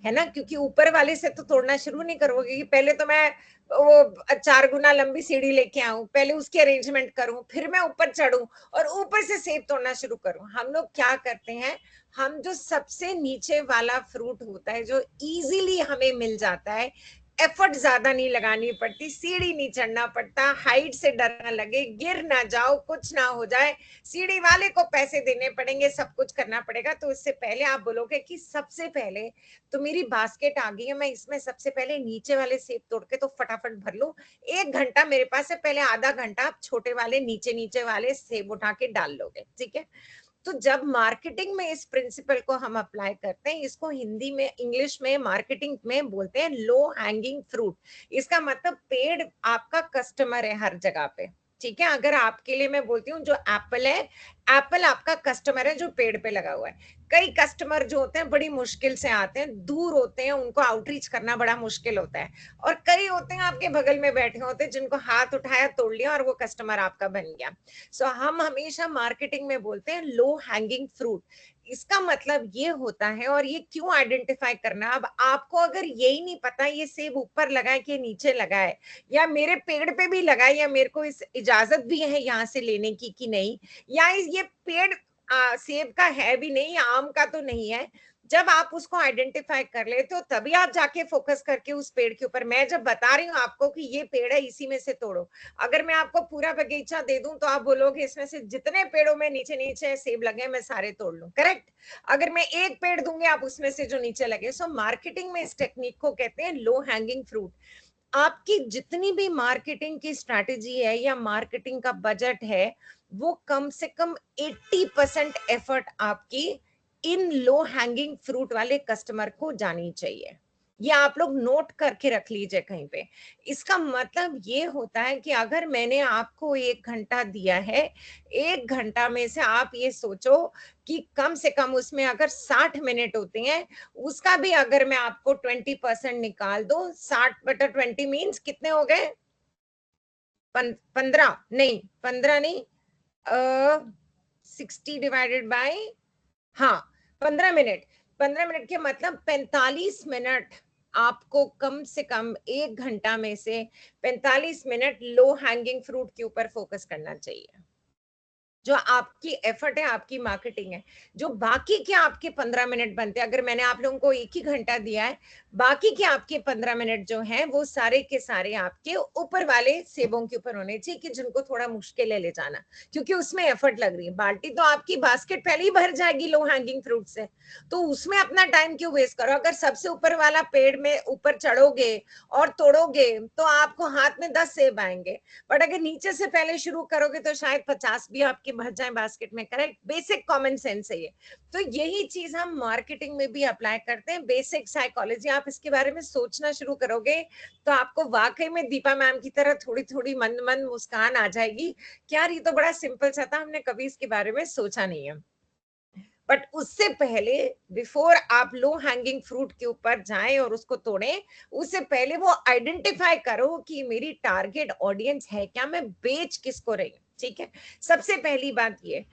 है ना? क्योंकि ऊपर वाले से तो तोड़ना शुरू नहीं करोगे कि पहले तो मैं वो 4 गुना लंबी सीढ़ी लेके आऊं, पहले उसकी अरेंजमेंट करूं, फिर मैं ऊपर चढ़ूं और ऊपर से सेब तोड़ना शुरू करूं। हम लोग क्या करते हैं, हम जो सबसे नीचे वाला फ्रूट होता है जो इजीली हमें मिल जाता है, एफर्ट ज्यादा नहीं लगानी पड़ती, सीढ़ी नहीं चढ़ना पड़ता, हाइट से डर ना लगे, गिर ना जाओ, कुछ ना हो जाए, सीढ़ी वाले को पैसे देने पड़ेंगे, सब कुछ करना पड़ेगा, तो इससे पहले आप बोलोगे कि सबसे पहले तो मेरी बास्केट आ गई है, मैं इसमें सबसे पहले नीचे वाले सेब तोड़ के तो फटाफट भर लूं, 1 घंटा मेरे पास है, पहले आधा घंटा आप छोटे वाले नीचे नीचे वाले सेब उठा के डाल लोगे, ठीक है? तो जब मार्केटिंग में इस प्रिंसिपल को हम अप्लाई करते हैं, इसको हिंदी में, इंग्लिश में, मार्केटिंग में बोलते हैं लो हैंगिंग फ्रूट। इसका मतलब पेड़ आपका कस्टमर है हर जगह पे, ठीक है? अगर आपके लिए मैं बोलती हूँ जो एप्पल है, एप्पल आपका कस्टमर है जो पेड़ पे लगा हुआ है। कई कस्टमर जो होते हैं बड़ी मुश्किल से आते हैं, दूर होते हैं, उनको आउटरीच करना बड़ा मुश्किल होता है, और कई होते हैं आपके बगल में बैठे होते हैं जिनको हाथ उठाया तोड़ लिया और वो कस्टमर आपका बन गया। सो हम हमेशा मार्केटिंग में बोलते हैं लो हैंगिंग फ्रूट। इसका मतलब ये होता है, और ये क्यों आइडेंटिफाई करना, अब आपको अगर यही नहीं पता ये सेब ऊपर लगा है कि नीचे लगा है, या मेरे पेड़ पे भी लगा है, या मेरे को इस इजाजत भी है यहाँ से लेने की कि नहीं, या ये पेड़ सेब का है भी नहीं, आम का तो नहीं है, जब आप उसको आइडेंटिफाई कर लेते हो तभी आप जाके फोकस करके उस पेड़ के ऊपर, मैं जब बता रही हूँ आपको कि ये पेड़ है इसी में से तोड़ो, अगर मैं आपको पूरा बगीचा दे दूं तो आप बोलोगे इसमें से जितने पेड़ों में नीचे नीचे सेब लगे मैं सारे तोड़ लूं, करेक्ट? अगर मैं एक पेड़ दूंगी आप उसमें से जो नीचे लगे। सो मार्केटिंग में इस टेक्निक को कहते हैं लो हैंगिंग फ्रूट। आपकी जितनी भी मार्केटिंग की स्ट्रैटेजी है या मार्केटिंग का बजट है, वो कम से कम 80% एफर्ट आपकी इन लो हैंगिंग फ्रूट वाले कस्टमर को जानी चाहिए। ये आप लोग नोट करके रख लीजिए कहीं पे। इसका मतलब ये होता है कि अगर मैंने आपको 1 घंटा दिया है, 1 घंटा में से आप ये सोचो कि कम से कम उसमें अगर 60 मिनट होते हैं, उसका भी अगर मैं आपको 20% निकाल दो, 60/20 मीन्स कितने हो गए? 15 नहीं, 15 नहीं, 60 डिवाइडेड बाय, हाँ, 15 मिनट। 15 मिनट के मतलब 45 मिनट आपको कम से कम 1 घंटा में से 45 मिनट लो हैंगिंग फ्रूट के ऊपर फोकस करना चाहिए। जो आपकी एफर्ट है, आपकी मार्केटिंग है, जो बाकी के आपके 15 मिनट बनते हैं, अगर मैंने आप लोगों को 1 ही घंटा दिया है, बाकी के आपके 15 मिनट जो हैं वो सारे के सारे आपके ऊपर वाले सेबों के ऊपर होने चाहिए, कि जिनको थोड़ा मुश्किल है ले जाना, क्योंकि उसमें एफर्ट लग रही है। बाल्टी तो आपकी बास्केट पहले ही भर जाएगी लो हैंगिंग फ्रूट से, तो उसमें अपना टाइम क्यों वेस्ट करो? अगर सबसे ऊपर वाला पेड़ में ऊपर चढ़ोगे और तोड़ोगे तो आपको हाथ में 10 सेब आएंगे, बट अगर नीचे से पहले शुरू करोगे तो शायद 50 भी आपके भर जाए बास्केट में, करेक्ट? बेसिक कॉमन सेंस है ये। तो यही चीज हम मार्केटिंग में भी अप्लाई करते हैं, बेसिक साइकोलॉजी। आप इसके बारे में सोचना शुरू करोगे तो आपको वाकई में दीपा मैम की तरह थोड़ी थोड़ी मन मन मुस्कान आ जाएगी कि यार ये तो बड़ा सिंपल सा था, हमने कभी इसके बारे में सोचा नहीं है। बट उससे पहले, बिफोर आप लो हैंगिंग फ्रूट के ऊपर जाएं और उसको तोड़ें, उससे पहले वो आइडेंटिफाई करो कि मेरी टारगेट ऑडियंस है क्या, मैं बेच किसको रही हूँ, ठीक है? सबसे पहली बात ये।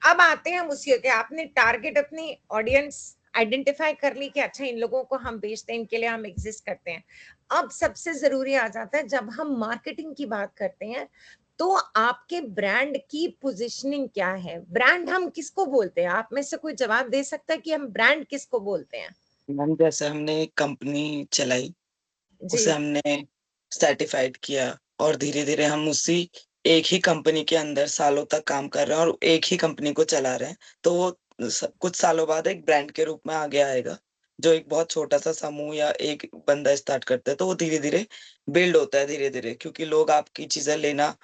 अब आते हैं हम उसी के, आपने टारगेट अपनी ऑडियंस आइडेंटिफाई कर ली कि अच्छा इन लोगों को हम बेचते हैं, इनके लिए हम एग्जिस्ट करते हैं। अब सबसे जरूरी आ जाता है जब हम मार्केटिंग की बात करते हैं, तो आपके ब्रांड की पोजीशनिंग क्या है? ब्रांड हम किसको बोलते हैं? आप में से कोई जवाब दे सकता है कि हम ब्रांड किसको बोलते हैं? मैम जैसे हमने एक कंपनी चलाई, उसे जी हमने सर्टिफाइड किया और धीरे धीरे हम उसी एक ही कंपनी के अंदर सालों तक काम कर रहे हैं और एक ही कंपनी को चला रहे हैं। तो वो कुछ सालों बाद एक ब्रांड के रूप में आगे आएगा, जो एक बहुत छोटा सा समूह या एक बंदा स्टार्ट करता है तो वो धीरे धीरे बिल्ड होता है धीरे धीरे, क्योंकि लोग आपकी चीजें लेना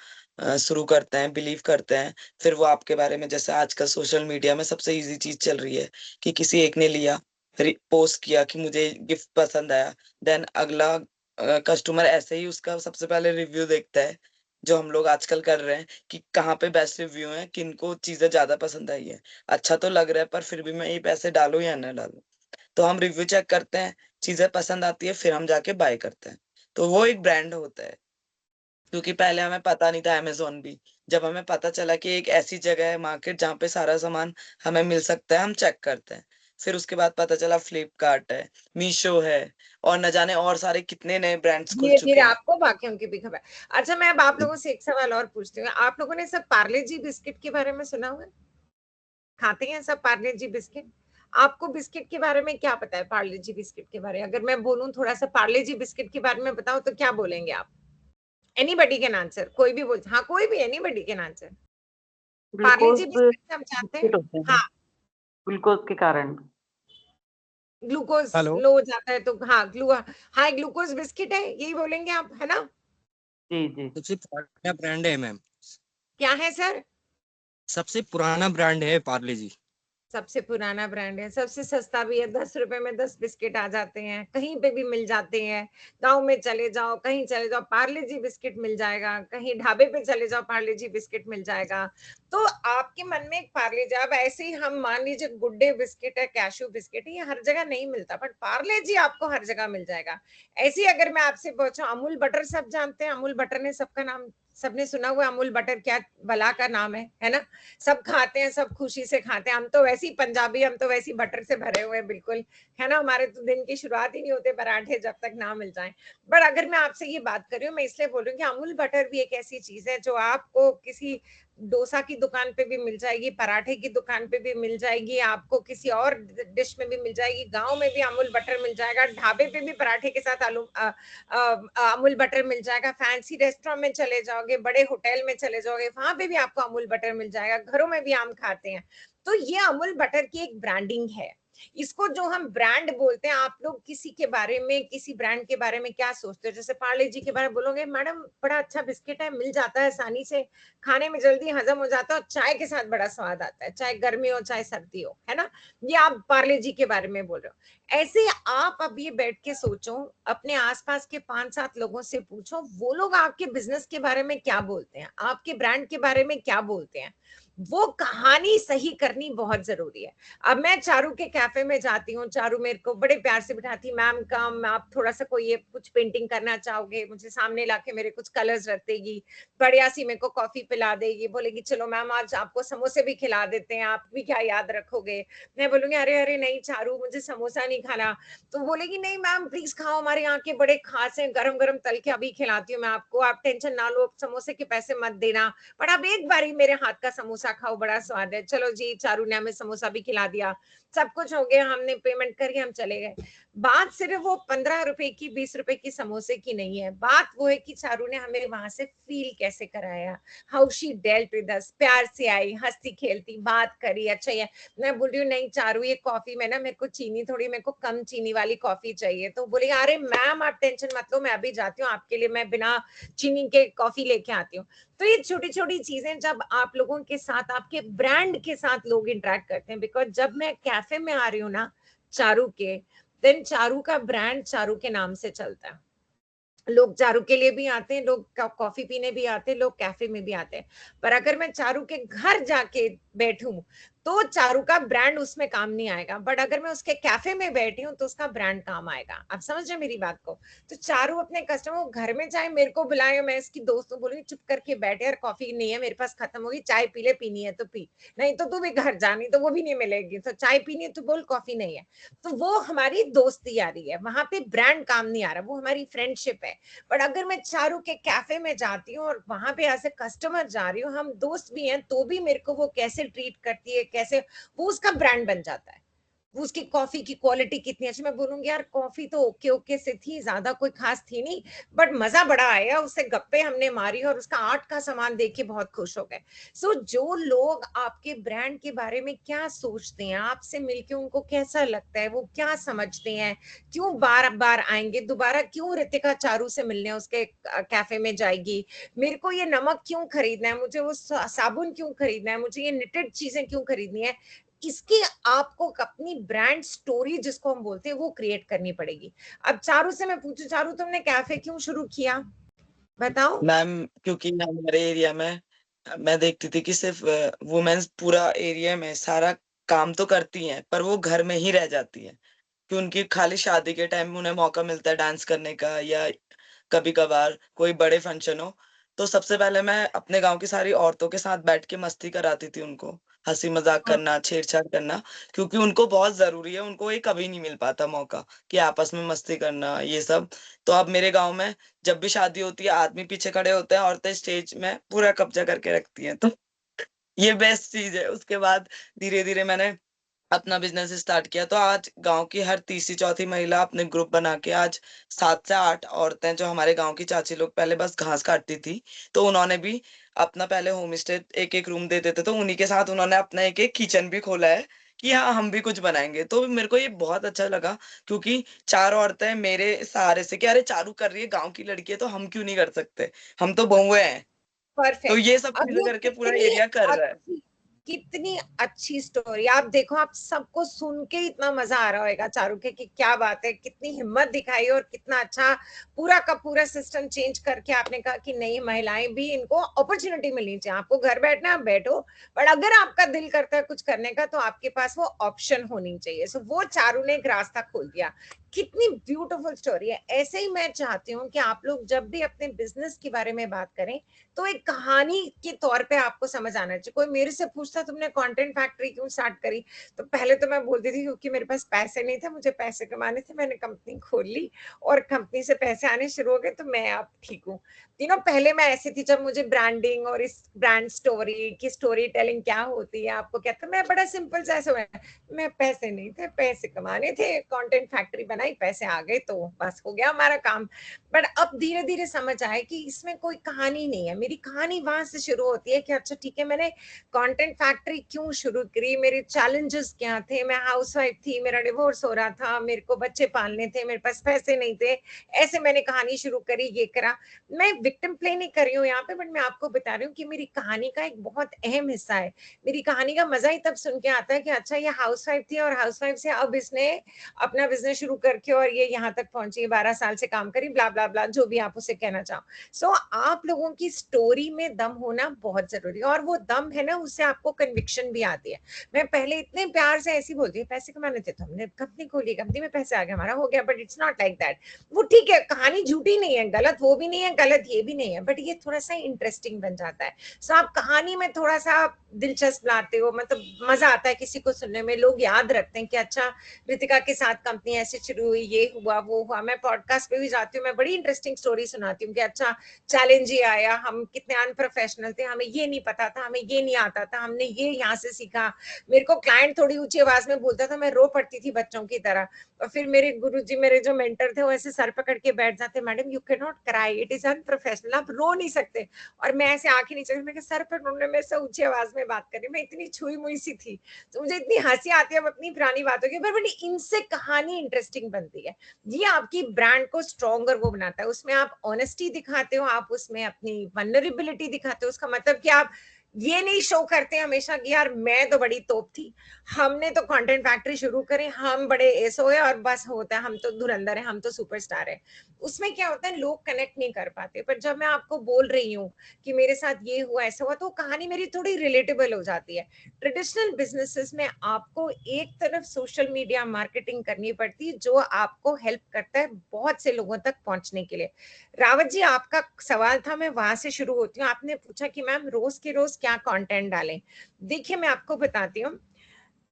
शुरू करते हैं, बिलीव करते हैं। फिर वो आपके बारे में, जैसे आजकल सोशल मीडिया में सबसे इजी चीज चल रही है कि किसी एक ने लिया, पोस्ट किया कि मुझे गिफ्ट पसंद आया, देन अगला कस्टमर ऐसे ही उसका सबसे पहले रिव्यू देखता है, जो हम लोग आजकल कर रहे हैं कि कहाँ पे बेस्ट रिव्यू है, किनको चीजें ज्यादा पसंद आई है। अच्छा तो लग रहा है पर फिर भी मैं ये पैसे डालूं या ना डालूं, तो हम रिव्यू चेक करते हैं, चीजें पसंद आती है, फिर हम जाके बाय करते हैं। तो वो एक ब्रांड होता है। क्योंकि पहले हमें पता नहीं था अमेजोन भी, जब हमें पता चला कि एक ऐसी जगह है मार्केट जहाँ पे सारा सामान हमें मिल सकता है, हम चेक करते हैं। फिर उसके बाद पता चला फ्लिपकार्ट है, मीशो है, और न जाने और सारे कितने नए ब्रांड्स खुल धीरे चुके धीरे हैं। आपको बाकियों की भी खबर। अच्छा, मैं अब आप लोगों से एक सवाल और पूछती हूँ, आप लोगों ने सब पार्ले जी बिस्किट के बारे में सुना हुआ है? खाते हैं सब पार्ले जी बिस्किट? आपको बिस्किट के बारे में क्या पता है? पार्ले जी बिस्किट के बारे में अगर मैं बोलूं थोड़ा सा पार्ले जी बिस्किट के बारे में बताओ तो क्या बोलेंगे आप? एनीबडी कैन आंसर, कोई भी बोल, हाँ कोई भी, anybody can answer. Parle glucose ji biscuit हम जानते हैं। बिस्किट होते हैं, हाँ, ग्लूकोज के कारण। Glucose hello. लो हो जाता है तो हाँ हाँ ग्लूकोज बिस्किट है, यही बोलेंगे आप, है ना? जी जी। सबसे पुराना ब्रांड है मैम, क्या है सर? सबसे पुराना ब्रांड है पार्ले जी। सबसे पुराना ब्रांड है, सबसे सस्ता भी है, 10 रुपए में 10 बिस्किट आ जाते हैं, कहीं पे भी मिल जाते हैं। गांव में चले जाओ, कहीं चले जाओ, पार्ले जी बिस्किट मिल जाएगा, कहीं ढाबे पे चले जाओ, पार्ले जी बिस्किट मिल जाएगा। तो आपके मन में एक पार्ले जी, अब ऐसे ही हम मान लीजिए गुड डे बिस्किट है, कैशू बिस्किट है, ये हर जगह नहीं मिलता, बट पार्ले जी आपको हर जगह मिल जाएगा। ऐसे ही अगर मैं आपसे पूछूं, अमूल बटर सब जानते हैं? अमूल बटर ने सबका नाम, सबने सुना हुआ अमूल बटर क्या भला का नाम है ना? सब खाते हैं, सब खुशी से खाते हैं। हम तो वैसे ही पंजाबी, हम तो वैसे ही बटर से भरे हुए हैं बिल्कुल, है ना? हमारे तो दिन की शुरुआत ही नहीं होते पराठे जब तक ना मिल जाए। बट अगर मैं आपसे ये बात कर रही हूँ, मैं इसलिए बोल रही हूँ कि अमूल बटर भी एक ऐसी चीज है जो आपको किसी डोसा की दुकान पे भी मिल जाएगी, पराठे की दुकान पे भी मिल जाएगी, आपको किसी और डिश में भी मिल जाएगी, गांव में भी अमूल बटर मिल जाएगा, ढाबे पे भी पराठे के साथ अमूल बटर मिल जाएगा, फैंसी रेस्टोरेंट में चले जाओगे, बड़े होटल में चले जाओगे, वहां पे भी आपको अमूल बटर मिल जाएगा, घरों में भी आम खाते हैं। तो ये अमूल बटर की एक ब्रांडिंग है। इसको जो हम ब्रांड बोलते हैं, आप लोग किसी के बारे में, किसी ब्रांड के बारे में क्या सोचते हो? जैसे पार्ले जी के बारे में बोलोगे, मैडम बड़ा अच्छा बिस्किट है, मिल जाता है आसानी से, खाने में जल्दी हजम हो जाता है और चाय के साथ बड़ा स्वाद आता है, चाहे गर्मी हो चाहे सर्दी हो, है ना? ये आप पार्ले जी के बारे में बोल रहे हो। ऐसे आप अब ये बैठ के सोचो, अपने आसपास के 5-7 लोगों से पूछो, वो लोग आपके बिजनेस के बारे में क्या बोलते हैं, आपके ब्रांड के बारे में क्या बोलते हैं। वो कहानी सही करनी बहुत जरूरी है। अब मैं चारू के कैफे में जाती हूँ, चारू मेरे को बड़े प्यार से बिठाती, मैम कम, आप थोड़ा सा कोई ये कुछ पेंटिंग करना चाहोगे, मुझे सामने लाके मेरे कुछ कलर्स रख देगी, बढ़िया सी मेरे को कॉफी पिला देगी, बोलेगी चलो मैम आज आपको समोसे भी खिला देते हैं, आप भी क्या याद रखोगे। मैं बोलूंगी अरे अरे नहीं चारू, मुझे समोसा नहीं खाना। तो बोलेगी नहीं मैम प्लीज खाओ, हमारे यहाँ के बड़े खास हैं, गरम गरम तल के अभी खिलाती हूँ मैं आपको, आप टेंशन ना लो, समोसे के पैसे मत देना, पर अब एक बारी मेरे हाथ का समोसा खाओ, बड़ा स्वाद है। चलो जी, चारू ने हमें समोसा भी खिला दिया, सब कुछ हो गया, हमने पेमेंट करी, हम चले गए। बात सिर्फ वो 15 रुपए की, 20 रुपए की समोसे की नहीं है, बात वो है कि चारू ने हमें वहां से फील कैसे कराया, how she dealt with us, प्यार से आई, हंसती खेलती बात करी। अच्छा ये मैं बोल रही हूँ नहीं चारू, ये कॉफी में ना मेरे को चीनी थोड़ी, मेरे को कम चीनी वाली कॉफी चाहिए, तो बोली अरे मैम आप टेंशन मत लो, मैं अभी जाती हूँ आपके लिए, मैं बिना चीनी के कॉफी लेके आती हूँ। तो ये छोटी छोटी चीजें जब आप लोगों के साथ, आपके ब्रांड के साथ लोग इंटरेक्ट करते हैं, बिकॉज जब मैं कैफे में आ रही हूँ ना चारू के, देन चारू का ब्रांड चारू के नाम से चलता है। लोग चारू के लिए भी आते हैं, लोग कॉफी पीने भी आते हैं, लोग कैफे में भी आते हैं। पर अगर मैं चारू के घर जाके बैठूं तो चारू का ब्रांड उसमें काम नहीं आएगा, बट अगर मैं उसके कैफे में बैठी हूँ तो उसका ब्रांड काम आएगा। आप समझ रहे मेरी बात को? तो चारू अपने कस्टमर घर में चाहे मेरे को बुलाए, मैं इसकी दोस्त को बोलूंगी चुप करके बैठे यार, कॉफी नहीं है मेरे पास, खत्म होगी, चाय पी ले, पीनी है तो पी, नहीं तो तू भी घर जानी, तो वो भी नहीं मिलेगी, तो चाय पीनी है तो बोल कॉफी नहीं है। तो वो हमारी दोस्ती यारी है, वहां पे ब्रांड काम नहीं आ रहा, वो हमारी फ्रेंडशिप है। बट अगर मैं चारू के कैफे में जाती हूँ और वहां पे एज ए कस्टमर जा रही हूँ, हम दोस्त भी हैं, तो भी मेरे को वो कैसे ट्रीट करती है, कैसे, वो उसका ब्रांड बन जाता है। उसकी कॉफी की क्वालिटी कितनी अच्छी, मैं बोलूंगी यार कॉफी तो ओके ओके से थी, ज्यादा कोई खास थी नहीं, बट मजा बड़ा आया, उससे गप्पे हमने मारी और उसका आर्ट का सामान देख के बहुत खुश हो गए। सो जो लोग आपके ब्रांड के बारे में क्या सोचते हैं, आपसे मिलके उनको कैसा लगता है, वो क्या समझते हैं, क्यों बार बार आएंगे, दोबारा क्यों रितिका चारू से मिलने उसके कैफे में जाएगी, मेरे को ये नमक क्यों खरीदना है, मुझे वो साबुन क्यों खरीदना है, मुझे ये निटेड चीजें क्यों खरीदनी है, इसकी आपको अपनी ब्रांड स्टोरी जिसको हम बोलते हैं वो क्रिएट करनी पड़ेगी। अब चारू से मैं पूछूं, चारू तुमने कैफे क्यों शुरू किया, बताओ। मैम क्योंकि हमारे एरिया में मैं देखती थी कि सिर्फ वुमेन्स पूरा एरिया में सारा काम तो करती हैं पर वो घर में ही रह जाती है, कि उनकी खाली शादी के टाइम में उन्हें मौका मिलता है डांस करने का, या कभी कभार कोई बड़े फंक्शन हो। तो सबसे पहले मैं अपने गांव की सारी औरतों के साथ बैठ के मस्ती कराती थी उनको, हंसी मजाक करना, छेड़छाड़ करना, क्योंकि उनको बहुत जरूरी है, उनको ये कभी नहीं मिल पाता मौका कि आपस में मस्ती करना ये सब। तो अब मेरे गांव में जब भी शादी होती है आदमी पीछे खड़े होते हैं, औरतें स्टेज में पूरा कब्जा करके रखती हैं। तो ये बेस्ट चीज है। उसके बाद धीरे धीरे मैंने अपना बिजनेस स्टार्ट किया, तो आज गांव की हर तीसरी चौथी महिला अपने ग्रुप बना के आज 7 से 8 औरतें, जो हमारे गांव की चाची लोग पहले बस घास काटती थी, तो उन्होंने भी अपना पहले होम स्टे एक एक रूम देते थे, तो उन्हीं के साथ उन्होंने अपना एक एक किचन भी खोला है कि हाँ हम भी कुछ बनाएंगे। तो मेरे को ये बहुत अच्छा लगा, क्योंकि 4 औरतें मेरे सहारे से कि अरे चारू कर रही है, गांव की लड़की है तो हम क्यों नहीं कर सकते, हम तो बहुएं हैं। तो परफेक्ट। ये सब अब चीजें ये करके पूरा एरिया कर रहा है। कितनी अच्छी स्टोरी, आप देखो, आप सबको सुन के इतना मजा आ रहा होगा चारू के कि क्या बात है, कितनी हिम्मत दिखाई और कितना अच्छा पूरा का पूरा सिस्टम चेंज करके आपने कहा कि नहीं महिलाएं भी, इनको अपॉर्चुनिटी मिलनी चाहिए, आपको घर बैठना है आप बैठो, पर अगर आपका दिल करता है कुछ करने का तो आपके पास वो ऑप्शन होनी चाहिए। सो वो चारू ने एक रास्ता खोल दिया। कितनी ब्यूटीफुल स्टोरी है। ऐसे ही मैं चाहती हूँ कि आप लोग जब भी अपने बिजनेस के बारे में बात करें तो एक कहानी के तौर पे आपको समझ आना चाहिए। कोई मेरे से पूछता तुमने कंटेंट फैक्ट्री क्यों स्टार्ट करी, तो पहले तो मैं बोलती थी क्योंकि मेरे पास पैसे नहीं थे, मुझे पैसे कमाने थे, मैंने कंपनी खोल ली और कंपनी से पैसे आने शुरू हो गए, तो मैं अब ठीक हूँ। पहले मैं ऐसी थी, जब मुझे ब्रांडिंग और इस ब्रांड स्टोरी की स्टोरी टेलिंग क्या होती है आपको क्या था, मैं बड़ा सिंपल सा ऐसा, मैं पैसे नहीं थे, पैसे कमाने थे, कंटेंट फैक्ट्री बनाई, पैसे आ गए तो बस हो गया हमारा काम। बट अब धीरे धीरे समझ आए कि इसमें कोई कहानी नहीं है। मेरी कहानी वहां से शुरू होती है कि अच्छा ठीक है, मैंने कंटेंट फैक्ट्री क्यों शुरू करी, मेरे चैलेंजेस क्या थे, मैं हाउसवाइफ थी, मेरा डिवोर्स हो रहा था, मेरे को बच्चे पालने थे, मेरे पास पैसे नहीं थे, ऐसे मैंने कहानी शुरू करी, ये करा। मैं विक्टिम प्ले नहीं कर रही हूँ यहाँ पे, बट मैं आपको बता रही हूँ कि मेरी कहानी का एक बहुत अहम हिस्सा है। मेरी कहानी का मजा ही तब सुन के आता है कि अच्छा ये हाउसवाइफ थी और हाउसवाइफ से अब इसने अपना बिजनेस शुरू करके और ये यहाँ तक पहुंची, 12 साल से काम करी, ब्ला ब्ला ब्ला, जो भी आप उसे कहना चाहो। सो आप लोगों की स्टोरी में दम होना बहुत जरूरी है, और वो दम है ना, उससे आपको कन्विक्शन भी आती है। मैं पहले इतने प्यार से ऐसी बोलती है, पैसे कमाने थे तो हमने कंपनी खोली, कंपनी में पैसे आ गए, हमारा हो गया, but it's not like that. वो ठीक है, कहानी झूठी नहीं है, गलत वो भी नहीं है, गलत ये भी नहीं है, बट ये थोड़ा सा इंटरेस्टिंग बन जाता है। सो आप कहानी में थोड़ा सा दिलचस्प लाते हो, मतलब मजा आता है किसी को सुनने में, लोग याद रखते हैं कि अच्छा रितिका के साथ कंपनी ऐसे शुरू हुई, ये हुआ वो हुआ। मैं पॉडकास्ट पे भी जाती हूँ, मैं बड़ी इंटरेस्टिंग स्टोरी सुनाती हूँ कि अच्छा चैलेंज ये आया, हम कितने अनप्रोफेशनल थे, हमें ये नहीं पता था, हमें ये नहीं आता था, हमने ये यहाँ से सीखा। मेरे को क्लाइंट थोड़ी ऊंची आवाज में बोलता था, मैं रो पड़ती थी बच्चों की तरह, और फिर मेरे गुरुजी, मेरे जो मेंटर थे, वो ऐसे सर पकड़ के बैठ जाते, madam you can not cry, it is unprofessional, आप रो नहीं सकते। और मैं ऐसे आंखें नीचे, मैं सर पर उन्होंने मेरे से ऊंची आवाज में बात करी, मैं इतनी छुई मुई सी थी, तो मुझे इतनी हंसी आती है अपनी पुरानी बातों की, पर इनसे कहानी इंटरेस्टिंग बनती है। ये आपकी ब्रांड को स्ट्रॉन्गर वो बनाता है, उसमें आप ऑनेस्टी दिखाते हो, आप उसमें अपनी वल्नरेबिलिटी दिखाते हो। उसका मतलब कि आप ये नहीं शो करते हमेशा कि यार मैं तो बड़ी तोप थी, हमने तो कंटेंट फैक्ट्री शुरू करी, हम बड़े ऐसो है और बस होता है, हम तो धुरंधर है, हम तो सुपरस्टार है। उसमें क्या होता है, लोग कनेक्ट नहीं कर पाते। पर जब मैं आपको बोल रही हूँ कि मेरे साथ ये हुआ ऐसा हुआ, तो कहानी मेरी थोड़ी रिलेटेबल हो जाती है। ट्रेडिशनल बिजनेसेस में आपको एक तरफ सोशल मीडिया मार्केटिंग करनी पड़ती है, जो आपको हेल्प करता है बहुत से लोगों तक पहुंचने के लिए। रावत जी, आपका सवाल था, मैं वहां से शुरू होती हूँ। आपने पूछा कि मैम रोज के रोज क्या कंटेंट डालें। देखिए मैं आपको बताती हूँ,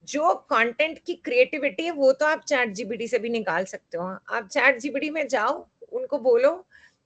जो कंटेंट की क्रिएटिविटी है वो तो आप चैट जीपीटी से भी निकाल सकते हो। आप चैट जीपीटी में जाओ, उनको बोलो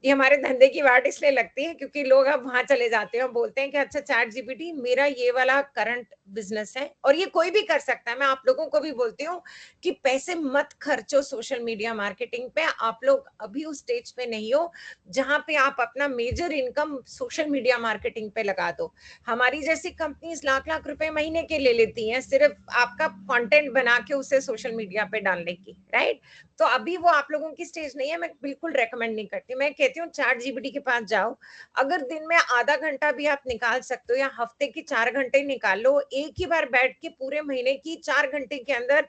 ये हमारे धंधे की वाट इसलिए लगती है क्योंकि लोग अब वहां चले जाते हैं और बोलते हैं कि अच्छा चैट जीपीटी मेरा ये वाला करंट बिजनेस है, और ये कोई भी कर सकता है। मैं आप लोगों को भी बोलती हूँ कि पैसे मत खर्चो सोशल मीडिया मार्केटिंग पे। आप लोग अभी उस स्टेज पे नहीं हो जहां पे आप अपना major income social media marketing पे लगा दो। हमारी जैसी कंपनीज लाख लाख रुपए महीने के ले लेती हैं सिर्फ आपका कंटेंट बना के उसे सोशल मीडिया पे डालने की, राइट। तो अभी वो आप लोगों की स्टेज नहीं है, मैं बिल्कुल रेकमेंड नहीं करती। मैं कहती हूँ चैट जीपीटी के पास जाओ, अगर दिन में आधा घंटा भी आप निकाल सकते हो या हफ्ते की 4 घंटे निकाल लो, एक ही बार बैठ के पूरे महीने की 4 घंटे के अंदर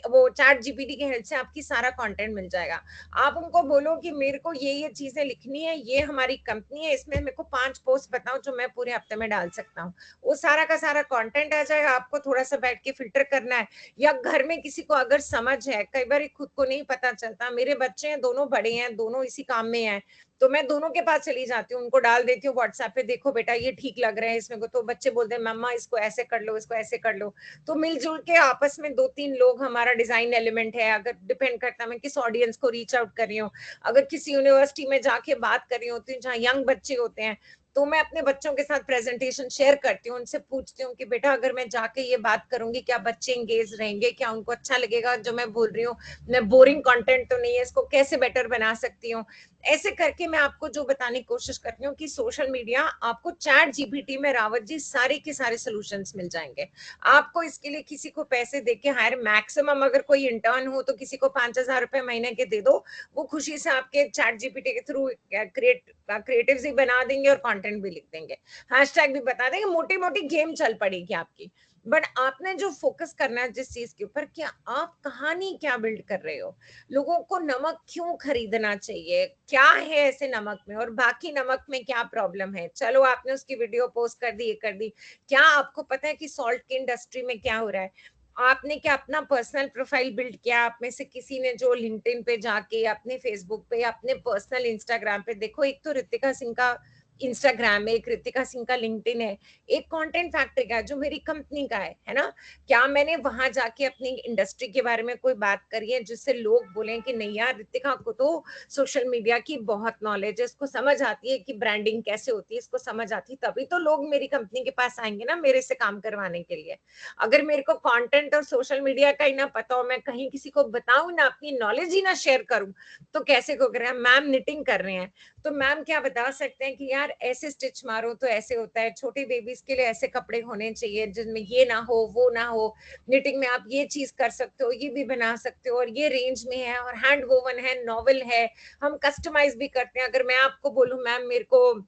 वो चैट जीपीटी की हेल्प से आपकी सारा कंटेंट मिल जाएगा। आप उनको बोलो कि मेरे को ये चीजें लिखनी है, ये हमारी कंपनी है, इसमें मेरे को 5 पोस्ट बताओ जो मैं पूरे हफ्ते में डाल सकता हूँ। वो सारा का सारा कंटेंट आ जाएगा। आपको थोड़ा सा बैठ के फिल्टर करना है, या घर में किसी को अगर समझ है, कई बार खुद को नहीं पता चलता। मेरे बच्चे हैं, दोनों बड़े हैं, दोनों इसी काम में हैं, तो मैं दोनों के पास चली जाती हूँ, उनको डाल देती हूँ व्हाट्सएप पे, देखो बेटा ये ठीक लग रहा है इसमें को। तो बच्चे बोलते हैं मम्मा इसको ऐसे कर लो, इसको ऐसे कर लो। तो मिलजुल के आपस में 2-3 लोग, हमारा डिजाइन एलिमेंट है, अगर डिपेंड करता है मैं किस ऑडियंस को रीच आउट कर रही हूँ। अगर किसी यूनिवर्सिटी में जाके बात कर रही होती हूँ जहाँ यंग बच्चे होते हैं, तो मैं अपने बच्चों के साथ प्रेजेंटेशन शेयर करती हूँ, उनसे पूछती हूँ कि बेटा अगर मैं जाके ये बात करूंगी क्या बच्चे एंगेज रहेंगे, क्या उनको अच्छा लगेगा जो मैं बोल रही हूँ, मैं बोरिंग कंटेंट तो नहीं है, इसको कैसे बेटर बना सकती हूँ। ऐसे करके मैं आपको जो बताने की कोशिश करती हूँ कि सोशल मीडिया आपको चैट जीपीटी में रावत जी सारे के सारे सॉल्यूशंस मिल जाएंगे। आपको इसके लिए किसी को पैसे देके हायर, मैक्सिमम अगर कोई इंटर्न हो तो किसी को 5,000 रुपए महीने के दे दो, वो खुशी से आपके चैट जीपीटी के थ्रू क्रिएटिव्स ही बना देंगे और कंटेंट भी लिख देंगे, हैशटैग भी बता देंगे, मोटी मोटी गेम चल पड़ेगी आपकी। बट आपने जो फोकस करना है जिस चीज के ऊपर, क्या आप कहानी क्या बिल्ड कर रहे हो, लोगों को नमक क्यों खरीदना चाहिए, क्या है ऐसे नमक में, और बाकी नमक में क्या प्रॉब्लम है। चलो आपने उसकी वीडियो पोस्ट कर दी, ये कर दी, क्या आपको पता है कि सॉल्ट की इंडस्ट्री में क्या हो रहा है। आपने क्या अपना पर्सनल प्रोफाइल बिल्ड किया, आप में से किसी ने जो लिंक्डइन पे जाके, अपने फेसबुक पे, अपने पर्सनल इंस्टाग्राम पे देखो, एक तो ऋतिका सिंह का इंस्टाग्राम है, एक ऋतिका सिंह का लिंक्डइन है, एक कंटेंट फैक्ट्री का है जो मेरी कंपनी का है ना। क्या मैंने वहां जाके अपनी इंडस्ट्री के बारे में कोई बात करी है जिससे लोग बोले कि नहीं यार ऋतिका को तो सोशल मीडिया की बहुत नॉलेज है, इसको समझ आती है कि ब्रांडिंग कैसे होती है, इसको समझ आती है, तभी तो लोग मेरी कंपनी के पास आएंगे ना मेरे से काम करवाने के लिए। अगर मेरे को कंटेंट और सोशल मीडिया का ही ना पता हो, मैं कहीं किसी को बताऊं ना, अपनी नॉलेज ही ना शेयर करूं, तो कैसे को करें। मैम निटिंग कर रहे हैं तो मैम क्या बता सकते हैं कि यार ऐसे स्टिच मारो तो ऐसे होता है, छोटे बेबीज के लिए ऐसे कपड़े होने चाहिए जिनमें ये ना हो वो ना हो, निटिंग में आप ये चीज कर सकते हो, ये भी बना सकते हो, और ये रेंज में है, और हैंड वोवन है, नॉवल है, हम कस्टमाइज भी करते हैं। अगर मैं आपको बोलूं मैम मेरे को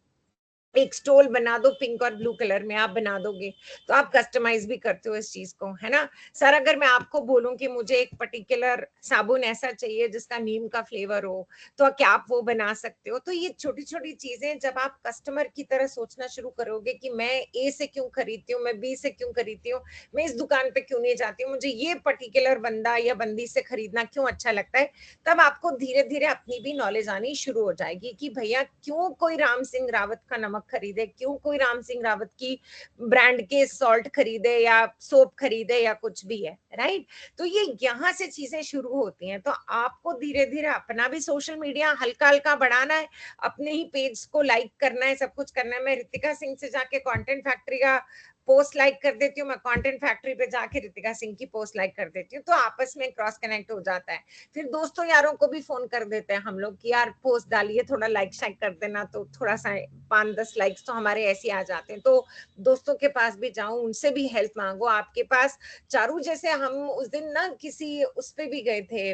एक स्टोल बना दो पिंक और ब्लू कलर में, आप बना दोगे, तो आप कस्टमाइज भी करते हो इस चीज को, है ना सर। अगर मैं आपको बोलूं कि मुझे एक पर्टिकुलर साबुन ऐसा चाहिए जिसका नीम का फ्लेवर हो, तो क्या आप वो बना सकते हो। तो ये छोटी छोटी चीजें जब आप कस्टमर की तरह सोचना शुरू करोगे कि मैं ए से क्यों खरीदती हूँ, मैं बी से क्यों खरीदती हूँ, मैं इस दुकान पे क्यों नहीं जाती हूँ, मुझे ये पर्टिकुलर बंदा या बंदी से खरीदना क्यों अच्छा लगता है, तब आपको धीरे धीरे अपनी भी नॉलेज आनी शुरू हो जाएगी कि भैया क्यों कोई राम सिंह रावत का नमक खरीदे, क्यों कोई राम सिंह रावत की ब्रांड के सॉल्ट खरीदे या सोप खरीदे या कुछ भी है, राइट। तो ये यहाँ से चीजें शुरू होती हैं। तो आपको धीरे धीरे अपना भी सोशल मीडिया हल्का हल्का बढ़ाना है, अपने ही पेज को लाइक करना है, सब कुछ करना है। मैं ऋतिका सिंह से जाके कंटेंट फैक्ट्री का पोस्ट लाइक कर देती हूँ, मैं कंटेंट फैक्ट्री पे जाके ऋतिका सिंह की पोस्ट लाइक कर देती हूँ, तो आपस में क्रॉस कनेक्ट हो जाता है। फिर दोस्तों यारों को भी फोन कर देते हैं हम लोग कि यार पोस्ट डालिए, थोड़ा लाइक शाइक कर देना, तो थोड़ा सा 5-10 लाइक्स तो हमारे ऐसे आ जाते हैं। तो दोस्तों के पास भी जाऊं, उनसे भी हेल्प मांगो। आपके पास चारू जैसे हम उस दिन ना किसी उस पे भी गए थे,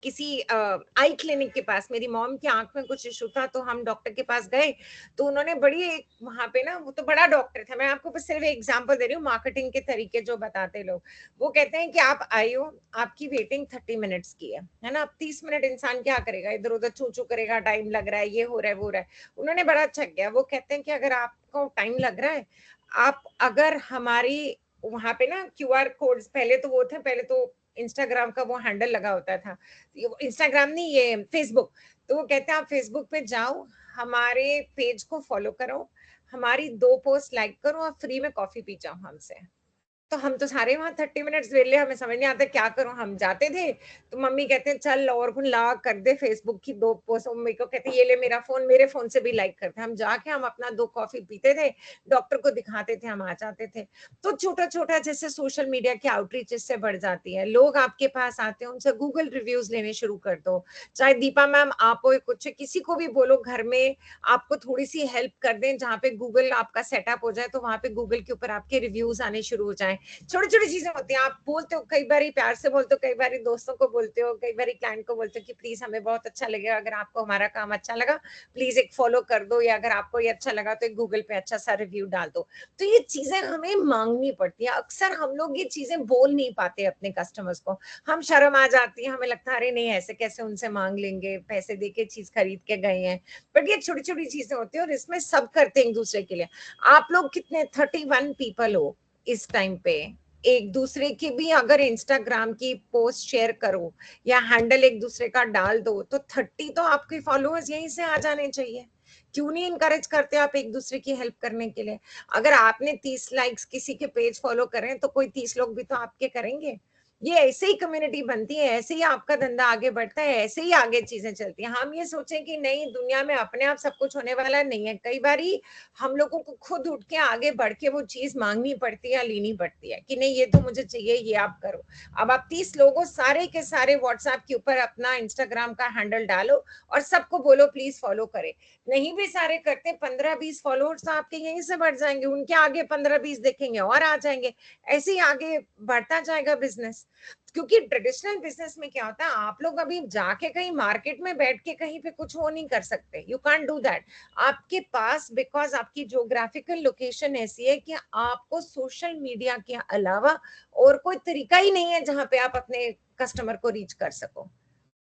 किसी आई क्लिनिक के पास, मेरी मॉम की आंख में कुछ इशू था, तो हम डॉक्टर के पास गए, तो उन्होंने बड़ी एक वहां पे ना, वो तो बड़ा डॉक्टर था, मैं आपको बस सिर्फ एग्जांपल दे रही हूँ मार्केटिंग के तरीके जो बताते लोग। वो कहते हैं कि आप आए हो, आपकी वेटिंग 30 मिनट्स की है ना। अब 30 मिनट इंसान क्या करेगा, इधर उधर चू चू करेगा, टाइम लग रहा है, ये हो रहा है वो हो रहा है। उन्होंने बड़ा अच्छा किया, वो कहते हैं कि अगर आपको टाइम लग रहा है, आप अगर हमारी वहां पे ना QR कोड्स, पहले तो वो थे, पहले तो इंस्टाग्राम का वो हैंडल लगा होता था, इंस्टाग्राम नहीं ये फेसबुक, तो वो कहते हैं आप फेसबुक पे जाओ, हमारे पेज को फॉलो करो, हमारी 2 पोस्ट लाइक करो और फ्री में कॉफी पी जाओ हमसे। तो हम तो सारे वहां 30 मिनट्स वेले, हमें समझ नहीं आता क्या करूं। हम जाते थे तो मम्मी कहते हैं चल और कुछ ला कर दे फेसबुक की 2 पोस्ट, मम्मी को कहते ये ले मेरा फोन, मेरे फोन से भी लाइक करते। हम जाके हम अपना 2 कॉफी पीते थे, डॉक्टर को दिखाते थे, हम आ जाते थे। तो छोटा छोटा जैसे सोशल मीडिया की आउटरीच इससे बढ़ जाती है, लोग आपके पास आते हैं, उनसे गूगल रिव्यूज लेने शुरू कर दो। चाहे दीपा मैम आप हो, कुछ किसी को भी बोलो घर में आपको थोड़ी सी हेल्प कर दें, जहाँ पे गूगल आपका सेटअप हो जाए, तो वहां पे गूगल के ऊपर आपके रिव्यूज आने शुरू हो जाए। छोटी छोटी चीजें होती हैं, आप बोलते हो कई बार प्यार से बोलते हो, कई बार दोस्तों को बोलते हो, कई बार क्लाइंट को बोलते हो कि प्लीज हमें बहुत अच्छा लगेगा अगर आपको हमारा काम अच्छा लगा, प्लीज एक फॉलो कर दो, या अगर आपको ये अच्छा लगा तो एक गूगल पे अच्छा सा रिव्यू डाल दो। तो ये चीजें हमें मांगनी पड़ती है। अक्सर हम लोग ये चीजें बोल नहीं पाते अपने कस्टमर्स को, हम शर्म आ जाती है, हमें लगता है अरे नहीं ऐसे कैसे उनसे मांग लेंगे, पैसे दे के चीज खरीद के गए हैं। बट ये छोटी छोटी चीजें होती है और इसमें सब करते हैं एक दूसरे के लिए। आप लोग कितने 31 पीपल हो इस टाइम पे, एक दूसरे की भी अगर इंस्टाग्राम की पोस्ट शेयर करो या हैंडल एक दूसरे का डाल दो तो 30 तो आपके फॉलोअर्स यहीं से आ जाने चाहिए। क्यों नहीं इनकरेज करते आप एक दूसरे की हेल्प करने के लिए? अगर आपने 30 लाइक्स किसी के पेज फॉलो करें तो कोई 30 लोग भी तो आपके करेंगे। ये ऐसे ही कम्युनिटी बनती है, ऐसे ही आपका धंधा आगे बढ़ता है, ऐसे ही आगे चीजें चलती हैं। हम ये सोचें कि नहीं दुनिया में अपने आप सब कुछ होने वाला नहीं है, कई बारी हम लोगों को खुद उठ के आगे बढ़ के वो चीज मांगनी पड़ती है या लेनी पड़ती है कि नहीं ये तो मुझे चाहिए, ये आप करो। अब आप 30 लोगों सारे के सारे व्हाट्सएप के ऊपर अपना इंस्टाग्राम का हैंडल डालो और सबको बोलो प्लीज फॉलो करे। नहीं भी सारे करते, 15-20 फॉलोअर्स आपके यहीं से बढ़ जाएंगे, उनके आगे 15-20 देखेंगे और आ जाएंगे, ऐसे ही आगे बढ़ता जाएगा बिजनेस। क्योंकि ट्रेडिशनल बिजनेस में क्या होता है, आप लोग अभी जाके कहीं मार्केट में बैठ के कहीं पे कुछ वो नहीं कर सकते, यू कांट डू दैट। आपके पास बिकॉज आपकी ज्योग्राफिकल लोकेशन ऐसी है कि आपको सोशल मीडिया के अलावा और कोई तरीका ही नहीं है जहां पे आप अपने कस्टमर को रीच कर सको।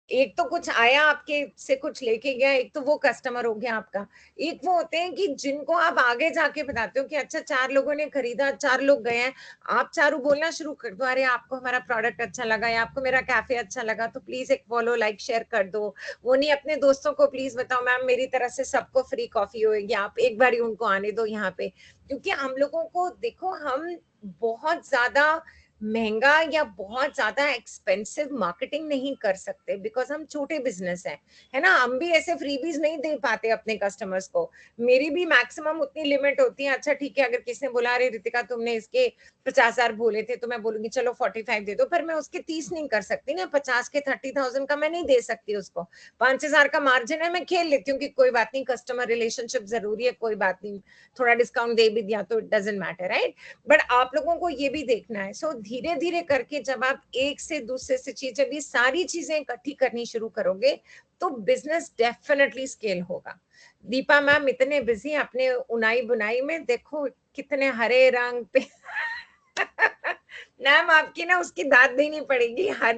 एक तो कुछ आया आपके से कुछ लेके गया, एक तो वो कस्टमर हो गया आपका। एक वो होते हैं कि जिनको आप आगे जाके बताते हो कि अच्छा 4 लोगों ने खरीदा, 4 लोग गए हैं, आप चारों बोलना शुरू कर दो अरे आपको हमारा प्रोडक्ट अच्छा लगा या आपको मेरा कैफे अच्छा लगा तो प्लीज एक फॉलो लाइक शेयर कर दो। वो नहीं अपने दोस्तों को प्लीज बताओ मैम मेरी तरफ से सबको फ्री कॉफी होगी, आप एक बार ही उनको आने दो यहाँ पे। क्योंकि हम लोगों को देखो, हम बहुत ज्यादा महंगा या बहुत ज्यादा एक्सपेंसिव मार्केटिंग नहीं कर सकते बिकॉज हम छोटे बिजनेस हैं, है ना। हम भी ऐसे फ्रीबीज नहीं दे पाते अपने कस्टमर्स को। मेरी भी मैक्सिमम उतनी लिमिट होती है। अच्छा ठीक है, अगर किसी ने बोला अरे रितिका तुमने इसके 50,000 बोले थे तो मैं बोलूंगी चलो 45 दे दो, पर मैं उसके 30 नहीं कर सकती ना, 50 के 30,000 का मैं नहीं दे सकती उसको। 5,000 का मार्जिन है, मैं खेल लेती हूँ कि कोई बात नहीं, कस्टमर रिलेशनशिप जरूरी है, कोई बात नहीं, थोड़ा डिस्काउंट दे भी दिया तो it doesn't matter, right. But आप लोगों को ये भी देखना है। सो धीरे धीरे करके जब आप एक से दूसरे से चीजें, भी सारी चीजें इकट्ठी करनी शुरू करोगे तो बिजनेस डेफिनेटली स्केल होगा। दीपा मैम इतने बिजी अपने उनाई बुनाई में, देखो कितने हरे रंग पे मैम आपकी ना उसकी दाद देनी पड़ेगी, हर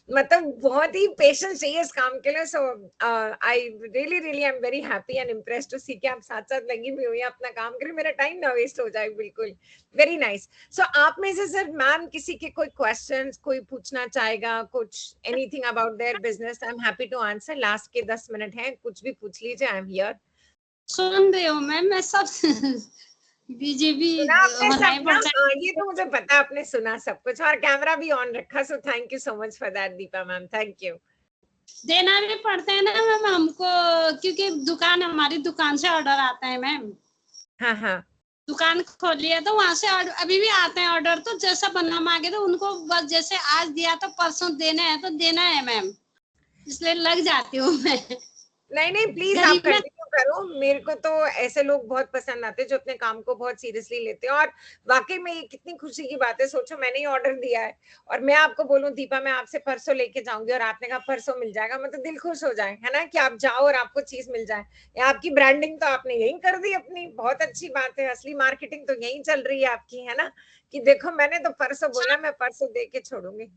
मतलब बहुत ही पेशेंस चाहिए इस काम के लिए। So I really really I am very happy and impressed to see कि आप साथ साथ लगी भी हुई हैं अपना काम करें, मेरा टाइम ना वेस्ट हो जाए। बिल्कुल वेरी नाइस। सो आप में से सर मैम किसी के कोई क्वेश्चंस कोई पूछना चाहेगा, कुछ anything about their business, I am happy to answer. Last के 10 मिनट हैं, कुछ भी पूछ लीजिए, आई एम हियर। सुन रही हूँ मैम, मैं सब बीजेपी आपने सब ना, ये तो मुझे पता है आपने सुना सब कुछ और कैमरा भी ऑन रखा। सो thank you so much for that Deepa ma'am, thank you. देना भी पड़ते हैं ना मैम हमको, क्योंकि दुकान हमारी दुकान से ऑर्डर आता है मैम। हाँ हाँ, दुकान खोली है तो वहां से अभी भी आते हैं ऑर्डर, तो जैसा बनना मांगे तो उनको बस जैसे आज दिया तो परसों देना है तो देना है मैम, इसलिए लग जाती हूँ मैं। नहीं नहीं प्लीज आप कंटिन्यू करो। मेरे को तो ऐसे लोग बहुत पसंद आते हैं जो अपने काम को बहुत सीरियसली लेते हैं, और वाकई में ये कितनी खुशी की बात है। सोचो मैंने ही ऑर्डर दिया है और मैं आपको बोलूं दीपा मैं आपसे परसों लेके जाऊंगी और आपने कहा परसों मिल जाएगा, मतलब दिल खुश हो जाए, है ना, कि आप जाओ और आपको चीज मिल जाए। या आपकी ब्रांडिंग तो आपने यही कर दी अपनी, बहुत अच्छी बात है। असली मार्केटिंग तो यही चल रही है आपकी, है ना, कि देखो मैंने तो परसों बोला, मैं परसों दे के छोड़ूंगी।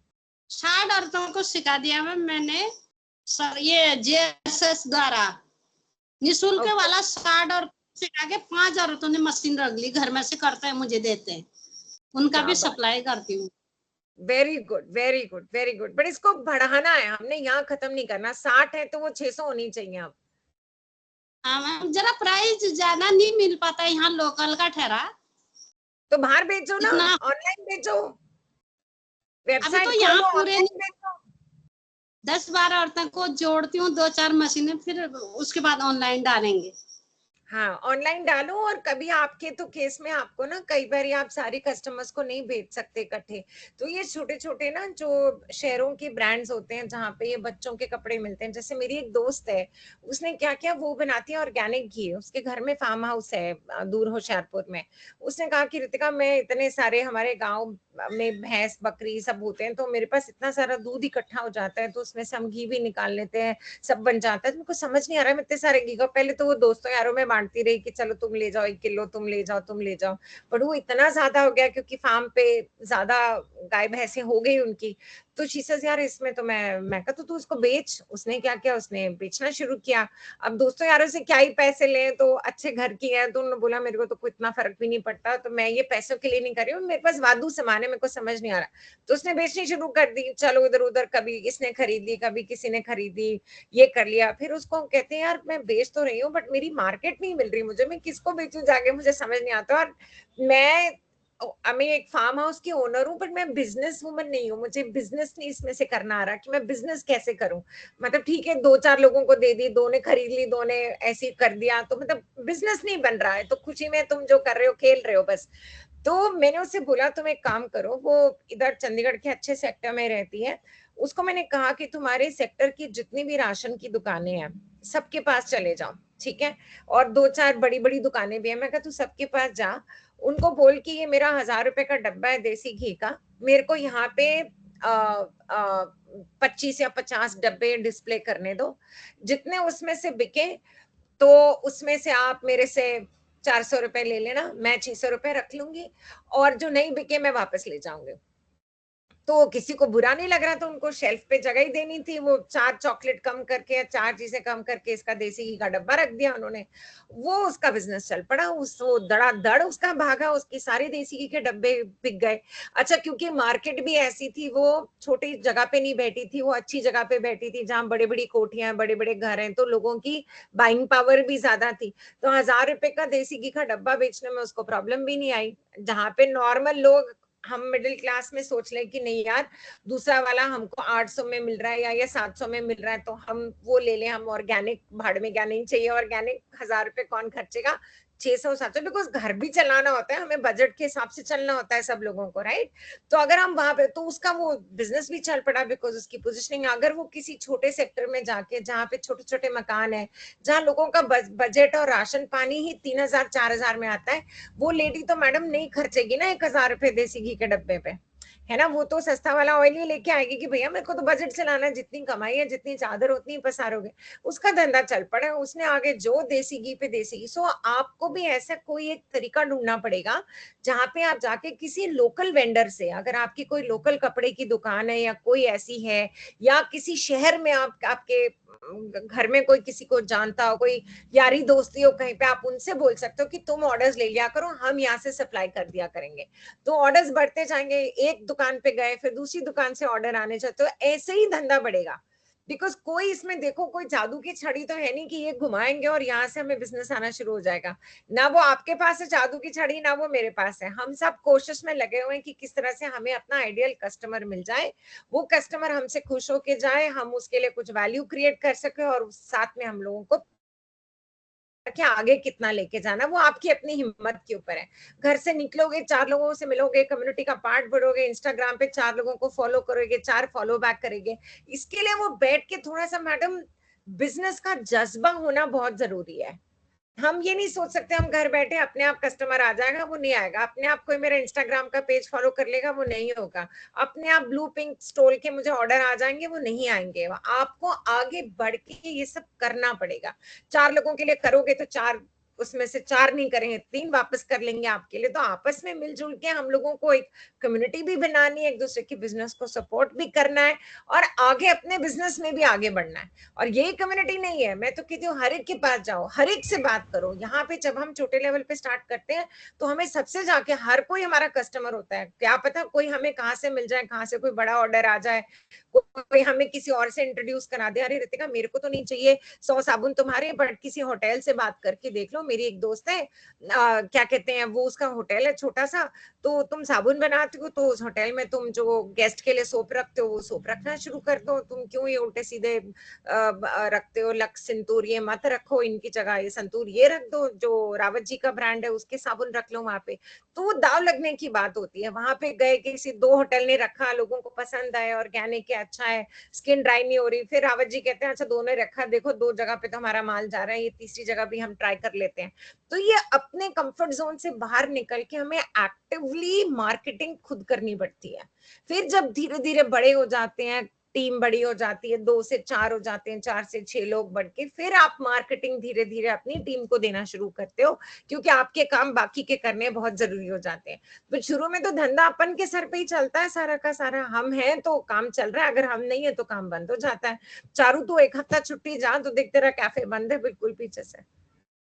60 औरतों को सिखा दिया मैम मैंने सर, ये जेएसएस द्वारा निःशुल्क वाला 60 और सिखा के 5 औरतों ने मशीन रख ली, घर में से करते हैं मुझे देते हैं, उनका भी सप्लाई करती हूँ। Very good very good very good. But इसको बढ़ाना है, हमने यहाँ खत्म नहीं करना। 60 है तो वो 600 होनी चाहिए अब। हाँ मैम, जरा प्राइस ज्यादा नहीं मिल पाता यहाँ लोकल का ठहरा, तो बाहर बेचो ना, इतना ऑनलाइन बेचो, अभी वेबसाइट तो यहाँ खोलो, पूरे ऑनलाइन बेचो। 10-12 औरतों को जोड़ती हूँ, 2-4 मशीनें, फिर उसके बाद ऑनलाइन डालेंगे। हाँ, ऑनलाइन डालो। और कभी आपके तो केस में आपको ना कई बार आप सारे कस्टमर्स को नहीं भेज सकते इकट्ठे, तो ये छोटे छोटे ना जो शहरों के ब्रांड्स होते हैं जहाँ पे ये बच्चों के कपड़े मिलते हैं, जैसे मेरी एक दोस्त है, उसने क्या किया, वो बनाती है ऑर्गेनिक घी, उसके घर में फार्म हाउस है दूर होशियारपुर में। उसने कहा कि रितिका, मैं इतने सारे, हमारे गाँव में भैंस बकरी सब होते हैं, तो मेरे पास इतना सारा दूध इकट्ठा हो जाता है, तो उसमें से हम घी भी निकाल लेते हैं, सब बन जाता है। तो मेरे को समझ नहीं आ रहा है, मैं इतने सारे घी का, पहले तो वो दोस्तों यारों में बांटती रही कि चलो तुम ले जाओ 1 किलो, तुम ले जाओ, तुम ले जाओ, बट वो इतना ज्यादा हो गया क्योंकि फार्म पे ज्यादा गाय भैंसे हो गई उनकी। तो शी सेज यार इसमें तो मैं कहा तो तू इसको बेच। उसने क्या किया, उसने बेचना शुरू किया। अब दोस्तों यारों से क्या ही पैसे लें, तो अच्छे घर की है, तो उन्होंने बोला मेरे को तो कोई इतना फर्क भी नहीं पड़ता, तो मैं ये पैसों के लिए नहीं कर रही हूँ, मेरे पास वाधू सामान है, मेरे को समझ नहीं आ रहा। तो उसने बेचनी शुरू कर दी, चलो इधर उधर, कभी इसने खरीद ली, कभी किसी ने खरीदी, ये कर लिया। फिर उसको कहते हैं यार मैं बेच तो रही हूँ बट मेरी मार्केट नहीं मिल रही मुझे, मैं किसको बेचूं जाके, मुझे समझ नहीं आता। और मैं एक फार्म हाउस की ओनर हूँ, बट मैं बिजनेस वुमन नहीं हूँ, मुझे बिजनेस नहीं इसमें से करना आ रहा कि मैं बिजनेस कैसे करूं। मतलब ठीक है 2-4 लोगों को दे दी, 2 ने खरीद ली, 2 ने ऐसे कर दिया, तो मतलब बिजनेस नहीं बन रहा है। तो खुशी में तुम जो कर रहे हो खेल रहे हो बस। तो मैंने उससे बोला तुम एक काम करो, वो इधर चंडीगढ़ के अच्छे सेक्टर में रहती है, उसको मैंने कहा कि तुम्हारे सेक्टर की जितनी भी राशन की दुकानें हैं सबके पास चले जाओ, ठीक है, और 2-4 बड़ी बड़ी दुकानें भी है, मैं कहा तू सबके पास जा, उनको बोल कि ये मेरा 1000 रुपए का डब्बा है देसी घी का, मेरे को यहाँ पे 25 या 50 डब्बे डिस्प्ले करने दो, जितने उसमें से बिके तो उसमें से आप मेरे से 400 रुपए ले लेना, मैं 600 रुपए रख लूंगी, और जो नहीं बिके मैं वापस ले जाऊंगी। तो किसी को बुरा नहीं लग रहा, तो उनको शेल्फ पे जगह ही देनी थी, वो 4 चॉकलेट कम करके या 4 चीजें कम करके इसका देसी घी का डब्बा रख दिया उन्होंने। वो उसका बिजनेस चल पड़ा, वो धड़ाधड़ उसका भागा, उसकी सारी देसी घी के डब्बे बिक गए। अच्छा, क्योंकि मार्केट भी ऐसी थी, वो छोटी जगह पे नहीं बैठी थी, वो अच्छी जगह पे बैठी थी जहाँ बड़ी बड़ी कोठियां, बड़े बड़े घर हैं, तो लोगों की बाइंग पावर भी ज्यादा थी। तो 1000 रुपए का देसी घी का डब्बा बेचने में उसको प्रॉब्लम भी नहीं आई। जहाँ पे नॉर्मल लोग, हम मिडिल क्लास में सोच लें कि नहीं यार दूसरा वाला हमको 800 में मिल रहा है या 700 में मिल रहा है, तो हम वो ले लें, हम ऑर्गेनिक, भाड़ में क्या नहीं चाहिए ऑर्गेनिक, 1000 रुपए कौन खर्चेगा, 600-700, बिकॉज घर भी चलाना होता है, हमें बजट के हिसाब से चलना होता है सब लोगों को, राइट। तो अगर हम वहां पे, तो उसका वो बिजनेस भी चल पड़ा बिकॉज उसकी पोजिशनिंग। अगर वो किसी छोटे सेक्टर में जाके, जहाँ पे छोटे छोटे मकान है, जहाँ लोगों का बजट और राशन पानी ही 3000-4000 में आता है, वो लेडी तो मैडम नहीं खर्चेगी ना 1000 रुपए देसी घी के डब्बे पे, है ना। वो तो सस्ता वाला ऑयल ही लेके आएगी कि भैया मेरे को तो बजट चलाना है, जितनी कमाई है, जितनी चादर उतनी पसारोगे। उसका धंधा चल पड़ा, उसने आगे जो देसी घी पे देसी घी। सो आपको भी ऐसा कोई एक तरीका ढूंढना पड़ेगा जहाँ पे आप जाके किसी लोकल वेंडर से, अगर आपकी कोई लोकल कपड़े की दुकान है या कोई ऐसी है, या किसी शहर में आप, आपके घर में कोई किसी को जानता हो, कोई यारी दोस्ती हो कहीं पे, आप उनसे बोल सकते हो कि तुम ऑर्डर्स ले लिया करो, हम यहाँ से सप्लाई कर दिया करेंगे। तो ऑर्डर्स बढ़ते जाएंगे, एक दुकान पे गए फिर दूसरी दुकान से ऑर्डर आने चाहिए, तो ऐसे ही धंधा बढ़ेगा। बिकॉज कोई इसमें देखो कोई जादू की छड़ी तो है नहीं कि ये घुमाएंगे और यहाँ से हमें बिजनेस आना शुरू हो जाएगा। ना वो आपके पास है जादू की छड़ी, ना वो मेरे पास है। हम सब कोशिश में लगे हुए हैं कि किस तरह से हमें अपना आइडियल कस्टमर मिल जाए, वो कस्टमर हमसे खुश होके जाए, हम उसके लिए कुछ वैल्यू क्रिएट कर सके, और साथ में हम लोगों को कि आगे कितना लेके जाना, वो आपकी अपनी हिम्मत के ऊपर है। घर से निकलोगे, 4 लोगों से मिलोगे, कम्युनिटी का पार्ट बढ़ोगे, इंस्टाग्राम पे 4 लोगों को फॉलो करोगे, 4 फॉलो बैक करेंगे। इसके लिए वो बैठ के थोड़ा सा मैडम बिजनेस का जज्बा होना बहुत जरूरी है। हम ये नहीं सोच सकते हम घर बैठे अपने आप कस्टमर आ जाएगा, वो नहीं आएगा। अपने आप कोई मेरा इंस्टाग्राम का पेज फॉलो कर लेगा, वो नहीं होगा। अपने आप ब्लू पिंक स्टोल के मुझे ऑर्डर आ जाएंगे, वो नहीं आएंगे। आपको आगे बढ़ के ये सब करना पड़ेगा। 4 लोगों के लिए करोगे तो 4 उसमें से 4 नहीं करेंगे, 3 वापस कर लेंगे आपके लिए। तो आपस में मिलजुल के हम लोगों को एक कम्युनिटी भी बनानी है, एक दूसरे के बिजनेस को सपोर्ट भी करना है, और आगे अपने बिजनेस में भी आगे बढ़ना है। और यही कम्युनिटी नहीं है, मैं तो कहती हूँ हर एक के पास जाओ, हर एक से बात करो। यहाँ पे जब हम छोटे लेवल पे स्टार्ट करते हैं तो हमें सबसे जाके, हर कोई हमारा कस्टमर होता है, क्या पता कोई हमें कहाँ से मिल जाए, कहाँ से कोई बड़ा ऑर्डर आ जाए, कोई हमें किसी और से इंट्रोड्यूस करा दे, अरे रितिका मेरे को तो नहीं चाहिए 100 साबुन तुम्हारे, बट किसी होटल से बात करके देख लो, मेरी एक दोस्त है, क्या कहते हैं वो, उसका होटल है छोटा सा, तो तुम साबुन बनाती हो तो उस होटल में तुम जो गेस्ट के लिए सोप रखते हो वो सोप रखना शुरू कर दो, तुम क्यों ये उल्टे सीधे रखते हो, लक्स संतूर ये मत रखो, इनकी जगह ये संतूर ये रख दो, जो रावत जी का ब्रांड है उसके साबुन रख लो वहां पे। तो वो दाव लगने की बात होती है। वहां पे गए, किसी 2 होटल ने रखा, लोगों को पसंद आया, ऑर्गेनिक है, अच्छा है, स्किन ड्राई नहीं हो रही, फिर रावत जी कहते हैं अच्छा दोनों ने रखा, देखो 2 जगह पे तो हमारा माल जा रहा है, ये तीसरी जगह भी हम ट्राई कर लेते हैं। तो ये अपने कंफर्ट जोन से बाहर निकल के हमें एक्टिवली मार्केटिंग खुद करनी पड़ती है। फिर जब धीरे धीरे बड़े हो जाते हैं, टीम बड़ी हो जाती है, 2 से 4 हो जाते हैं, 4 से 6 लोग बढ़ के, फिर आप मार्केटिंग धीरे धीरे अपनी टीम को देना शुरू करते हो, क्योंकि आपके काम बाकी के करने बहुत जरूरी हो जाते हैं। तो शुरू में तो धंधा अपन के सर पे ही चलता है सारा का सारा, हम हैं तो काम चल रहा है, अगर हम नहीं है तो काम बंद हो जाता है। चारू तो 1 हफ्ता छुट्टी जा तो देख तेरा कैफे बंद है बिल्कुल पीछे से।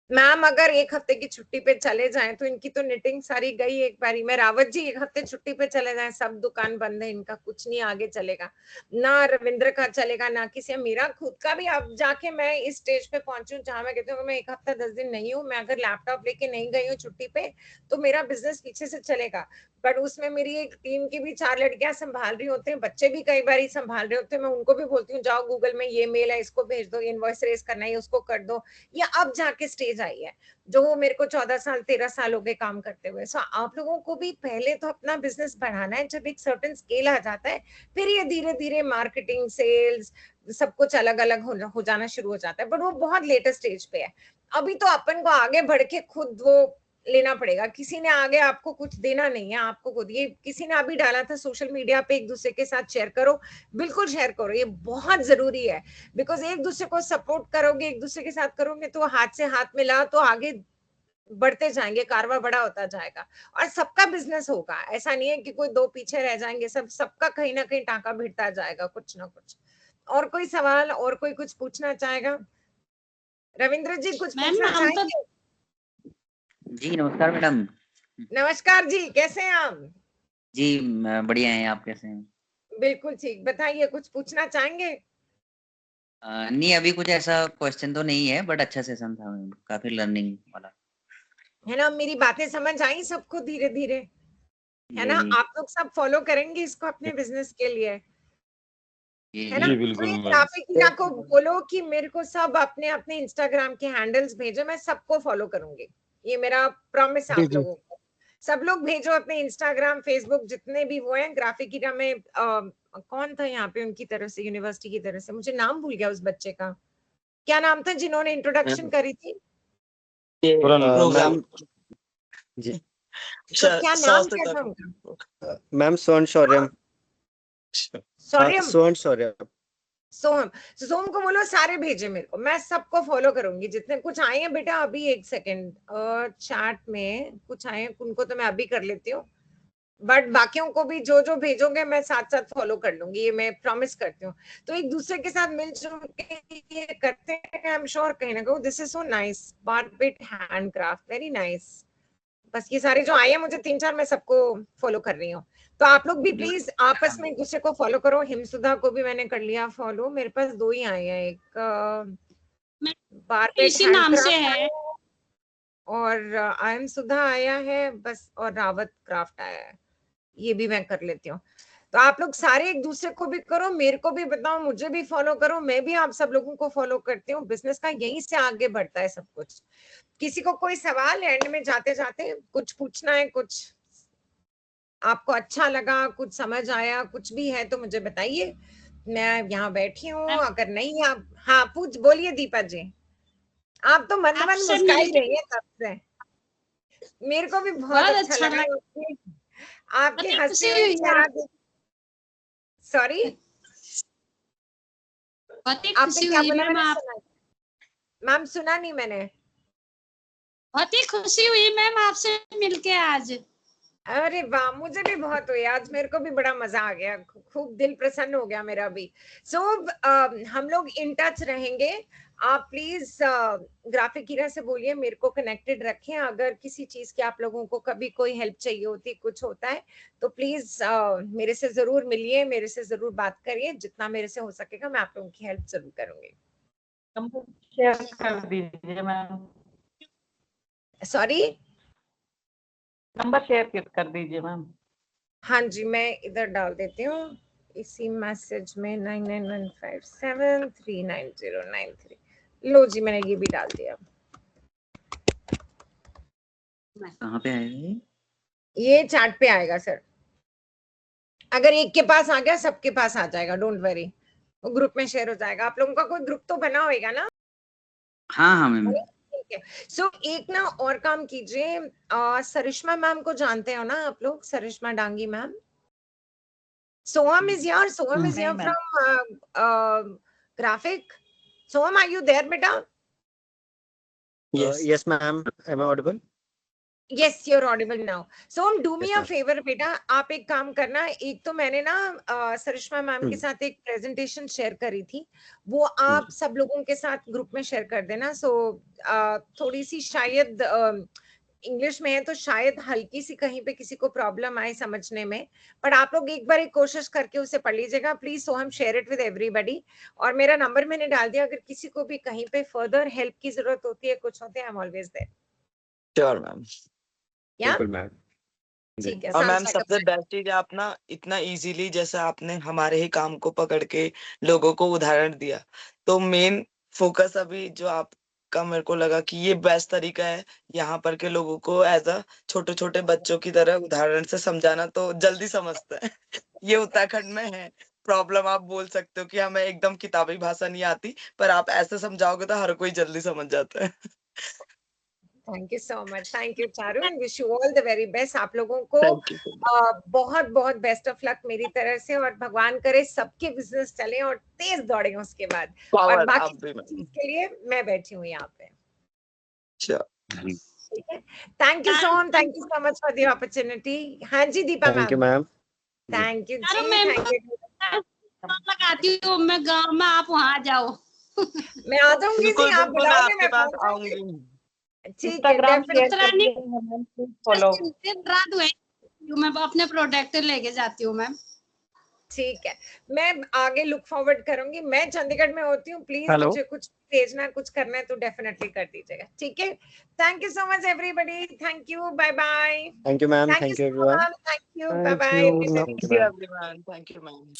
मैम अगर 1 हफ्ते की छुट्टी पे चले जाएं तो इनकी तो निटिंग सारी गई एक बारी में। रावत जी 1 हफ्ते छुट्टी पे चले जाएं, सब दुकान बंद है, इनका कुछ नहीं आगे चलेगा, ना रविंद्र का चलेगा ना किसी। मेरा खुद का भी अब जाके मैं इस स्टेज पे पहुंचू जहां मैं कहती हूँ मैं 1 हफ्ता 10 दिन नहीं हूँ, मैं अगर लैपटॉप लेके नहीं गई हूँ छुट्टी पे तो मेरा बिजनेस पीछे से चलेगा। बट उसमें मेरी एक टीम की भी 4 लड़कियां संभाल रही होते हैं, बच्चे भी कई बार संभाल रहे होते हैं, मैं उनको भी बोलती हूँ जाओ गूगल में ये मेल है इसको भेज दो, इनवॉइस रेज करना है उसको कर दो। ये अब जाके स्टेज आई है जो मेरे को 14 साल 13 साल हो गए काम करते हुए। सो आप लोगों को भी पहले तो अपना बिजनेस बढ़ाना है, जब एक सर्टेन स्केल आ जाता है फिर ये धीरे धीरे मार्केटिंग सेल्स सब कुछ अलग अलग हो जाना शुरू हो जाता है, बट वो बहुत लेटेस्ट स्टेज पे है। अभी तो अपन को आगे बढ़ के खुद वो लेना पड़ेगा, किसी ने आगे आपको कुछ देना नहीं है, आपको खुद। ये किसी ने अभी डाला था सोशल मीडिया पे, एक दूसरे के साथ शेयर करो, बिल्कुल शेयर करो, ये बहुत जरूरी है। बिकॉज एक दूसरे को सपोर्ट करोगे, एक दूसरे के साथ करोगे तो हाथ से हाथ मिला तो आगे बढ़ते जाएंगे, कारवा बड़ा होता जाएगा और सबका बिजनेस होगा। ऐसा नहीं है कि कोई 2 पीछे रह जाएंगे, सबका कहीं ना कहीं टाका भिड़ता जाएगा कुछ ना कुछ। और कोई सवाल, और कोई कुछ पूछना चाहेगा? रविंद्र जी कुछ पूछना चाहेंगे? जी नमस्कार मैडम। नमस्कार जी, कैसे हैं आप? जी बढ़िया हैं, आप कैसे हैं? बिल्कुल ठीक, बताइए कुछ पूछना चाहेंगे? नहीं अभी कुछ ऐसा क्वेश्चन तो नहीं है, बट अच्छा सेशन था मैम, काफी लर्निंग वाला है ना। मेरी बातें समझ आई सबको धीरे धीरे, है ना? जी आप लोग सब फॉलो करेंगे इसको अपने बिजनेस के लिए, है ना? जी तो बिल्कुल ये मैम। ग्राफिक हीरा को बोलो कि मेरे को सब अपने अपने इंस्टाग्राम के हैंडल्स भेजो, मैं सबको फॉलो करूंगी, ये मेरा प्रॉमिस है आप लोगों को। सब लोग भेजो अपने इंस्टाग्राम फेसबुक जितने भी वो हैं। ग्राफिक हीरा में कौन था यहाँ पे उनकी तरफ से, यूनिवर्सिटी की तरफ से, मुझे नाम भूल गया उस बच्चे का, क्या नाम था जिन्होंने इंट्रोडक्शन करी थी? प्रोग्राम जी तो क्या नाम क्या था उनका? मैम सोहन शौर्यम। सॉरी सोहन शौर्यम। सोम को बोलो सारे भेजे मेरे को, मैं सबको फॉलो करूंगी जितने कुछ आए हैं। बेटा अभी 1 सेकेंड, चैट में कुछ आए हैं उनको तो मैं अभी कर लेती हूँ, बट बाकियों को भी जो जो भेजोगे मैं साथ साथ फॉलो कर लूंगी, ये मैं प्रॉमिस करती हूँ। तो एक दूसरे के साथ मिलजुल के ये करते हैं, आई एम श्योर कहीं ना कहीं this is so nice, barbet handcraft, very nice. बस ये सारे जो आए हैं मुझे 3-4 मैं सबको फॉलो कर रही हूँ। तो आप लोग भी प्लीज आपस में एक दूसरे को फॉलो करो। हिमसुधा को भी मैंने कर लिया फॉलो, मेरे पास 2 ही आए हैं, एक बारबेट इसी नाम से हैंडक्राफ्ट है और आई एम सुधा आया है बस, और रावत क्राफ्ट आया है, ये भी मैं कर लेती हूँ। तो आप लोग सारे एक दूसरे को भी करो, मेरे को भी बताओ, मुझे भी फॉलो करो, मैं भी आप सब लोगों को फॉलो करती हूँ। बिजनेस का यहीं से आगे बढ़ता है सब कुछ। किसी को कोई सवाल एंड में जाते जाते कुछ पूछना है, कुछ आपको अच्छा लगा, कुछ समझ आया, कुछ भी है तो मुझे बताइए, मैं यहाँ बैठी हूँ। अगर नहीं आप, हाँ पूछ बोलिए दीपा जी। आप तो मन मन आपसे मुस्काई मिलके रही है तब से, मेरे को भी बहुत बहुत अच्छा अच्छा लगा आपके बहुत हंसी खुशी हुई हुई चेहरा देख। सॉरी बहुत ही आपने खुशी क्या हुई बोला? मैम, मैंने आप सुना मैम, सुना नहीं मैंने। बहुत ही खुशी हुई मैम आपसे मिलके आज। अरे वाह, मुझे भी बहुत हुई आज, मेरे को भी बड़ा मजा आ गया, खूब दिल प्रसन्न हो गया मेरा भी। सो हम लोग इन टच रहेंगे। आप प्लीज ग्राफिक हीरा से बोलिए मेरे को कनेक्टेड रखें, अगर किसी चीज की आप लोगों को कभी कोई हेल्प चाहिए होती, कुछ होता है तो प्लीज मेरे से जरूर मिलिए, मेरे से जरूर बात करिए, जितना मेरे से हो सकेगा मैं आप लोगों की हेल्प जरूर करूंगी। शेयर कर दीजिए मैम। सॉरी, नंबर शेयर कर दीजिए मैम। हाँ जी, मैं इधर डाल देती हूँ इसी मैसेज में 9915739093। लो जी, मैंने ये भी डाल दिया। कहाँ पे आएगा ये चैट पे आएगा सर। अगर एक के पास आ गया सबके पास आ जाएगा, डोंट वरी, वो ग्रुप में शेयर हो जाएगा। आप लोगों का कोई ग्रुप तो बना होगा ना? हाँ हाँ मैम। ठीक है। सो एक ना और काम कीजिए, सरिश्मा मैम को जानते हो ना आप लोग? Sarishma Dangi ma'am. Soham is here, Soham is here from graphic. Soham, are you there बेटा? Yes, ma'am. Am I audible? Yes, you're audible now. So do me Yes, a ma'am. favor बेटा, आप एक काम करना, एक तो मैंने ना सरिश्मा मैम के हम्म। साथ एक प्रेजेंटेशन शेयर करी थी, वो आप सब लोगों के साथ ग्रुप में शेयर कर देना। सो थोड़ी सी शायद इंग्लिश में है तो शायद हल्की सी कहीं पे किसी को प्रॉब्लम आए समझने में, पर आप लोग एक बार एक कोशिश करके उसे पढ़ लीजिएगा प्लीज। सो हम शेयर इट विद एवरीबॉडी। और मेरा नंबर मैंने डाल दिया, अगर किसी को भी कहीं पे फर्दर हेल्प की जरूरत होती है, कुछ होते हैं, I am always there. Sure ma'am. या बिल्कुल मैम। ठीक है। और मैम sounds like a सबसे plan. बेस्ट चीज आप ना इतना इजीली जैसे आपने हमारे ही काम को पकड़ के लोगों को उदाहरण दिया, तो मेन फोकस अभी जो आपका मेरे को लगा कि ये बेस्ट तरीका है यहाँ पर के लोगों को एज अ छोटे छोटे बच्चों की तरह उदाहरण से समझाना, तो जल्दी समझते हैं। ये उत्तराखंड में है प्रॉब्लम। आप बोल सकते हो कि हमें एकदम किताबी भाषा नहीं आती, पर आप ऐसे समझाओगे तो हर कोई जल्दी समझ जाता है। Thank you so much, thank you Charu, and wish you all the very best. आप लोगों को थैंक यू। बहुत बहुत बेस्ट ऑफ लक मेरी तरफ से, और भगवान करे सबके बिजनेस चले और तेज दौड़े उसके बाद। और पावर बाकी आप भी मैम। चीज के लिए मैं बैठी हूँ यहाँ पे। श्योर। ठीक है, thank you Soham, thank you so much for the opportunity. हाँ जी Deepa Thank you, ma'am. ma'am. Thank you Charu ji, ma'am thank you. लगाती हूँ मैं गांव में, आप वहाँ जाओ। मैं आ जाऊंगी जी, बिल्कुल आप बिल्कुल, मैं बुलाओगे आपके मैं पास पहुंच जाऊंगी। आऊंगी। ठीक है, इंस्टाग्राम शेयर कर डेफिनेटली। दिया मैम, प्लीज फॉलो। दिन रात वही मैं अपने प्रोडक्ट लेके जाती हूँ मैम। ठीक है, मैं आगे लुक फॉरवर्ड करूंगी। मैं चंडीगढ़ में होती हूँ, प्लीज Hello. मुझे कुछ भेजना है, कुछ करना है तो डेफिनेटली कर दीजिएगा। ठीक है, thank you so much everybody, thank you, bye bye. Thank you, ma'am. Thank you Thank you, everyone. Thank you, bye Thank bye you. Everybody. Thank you everyone, thank you ma'am.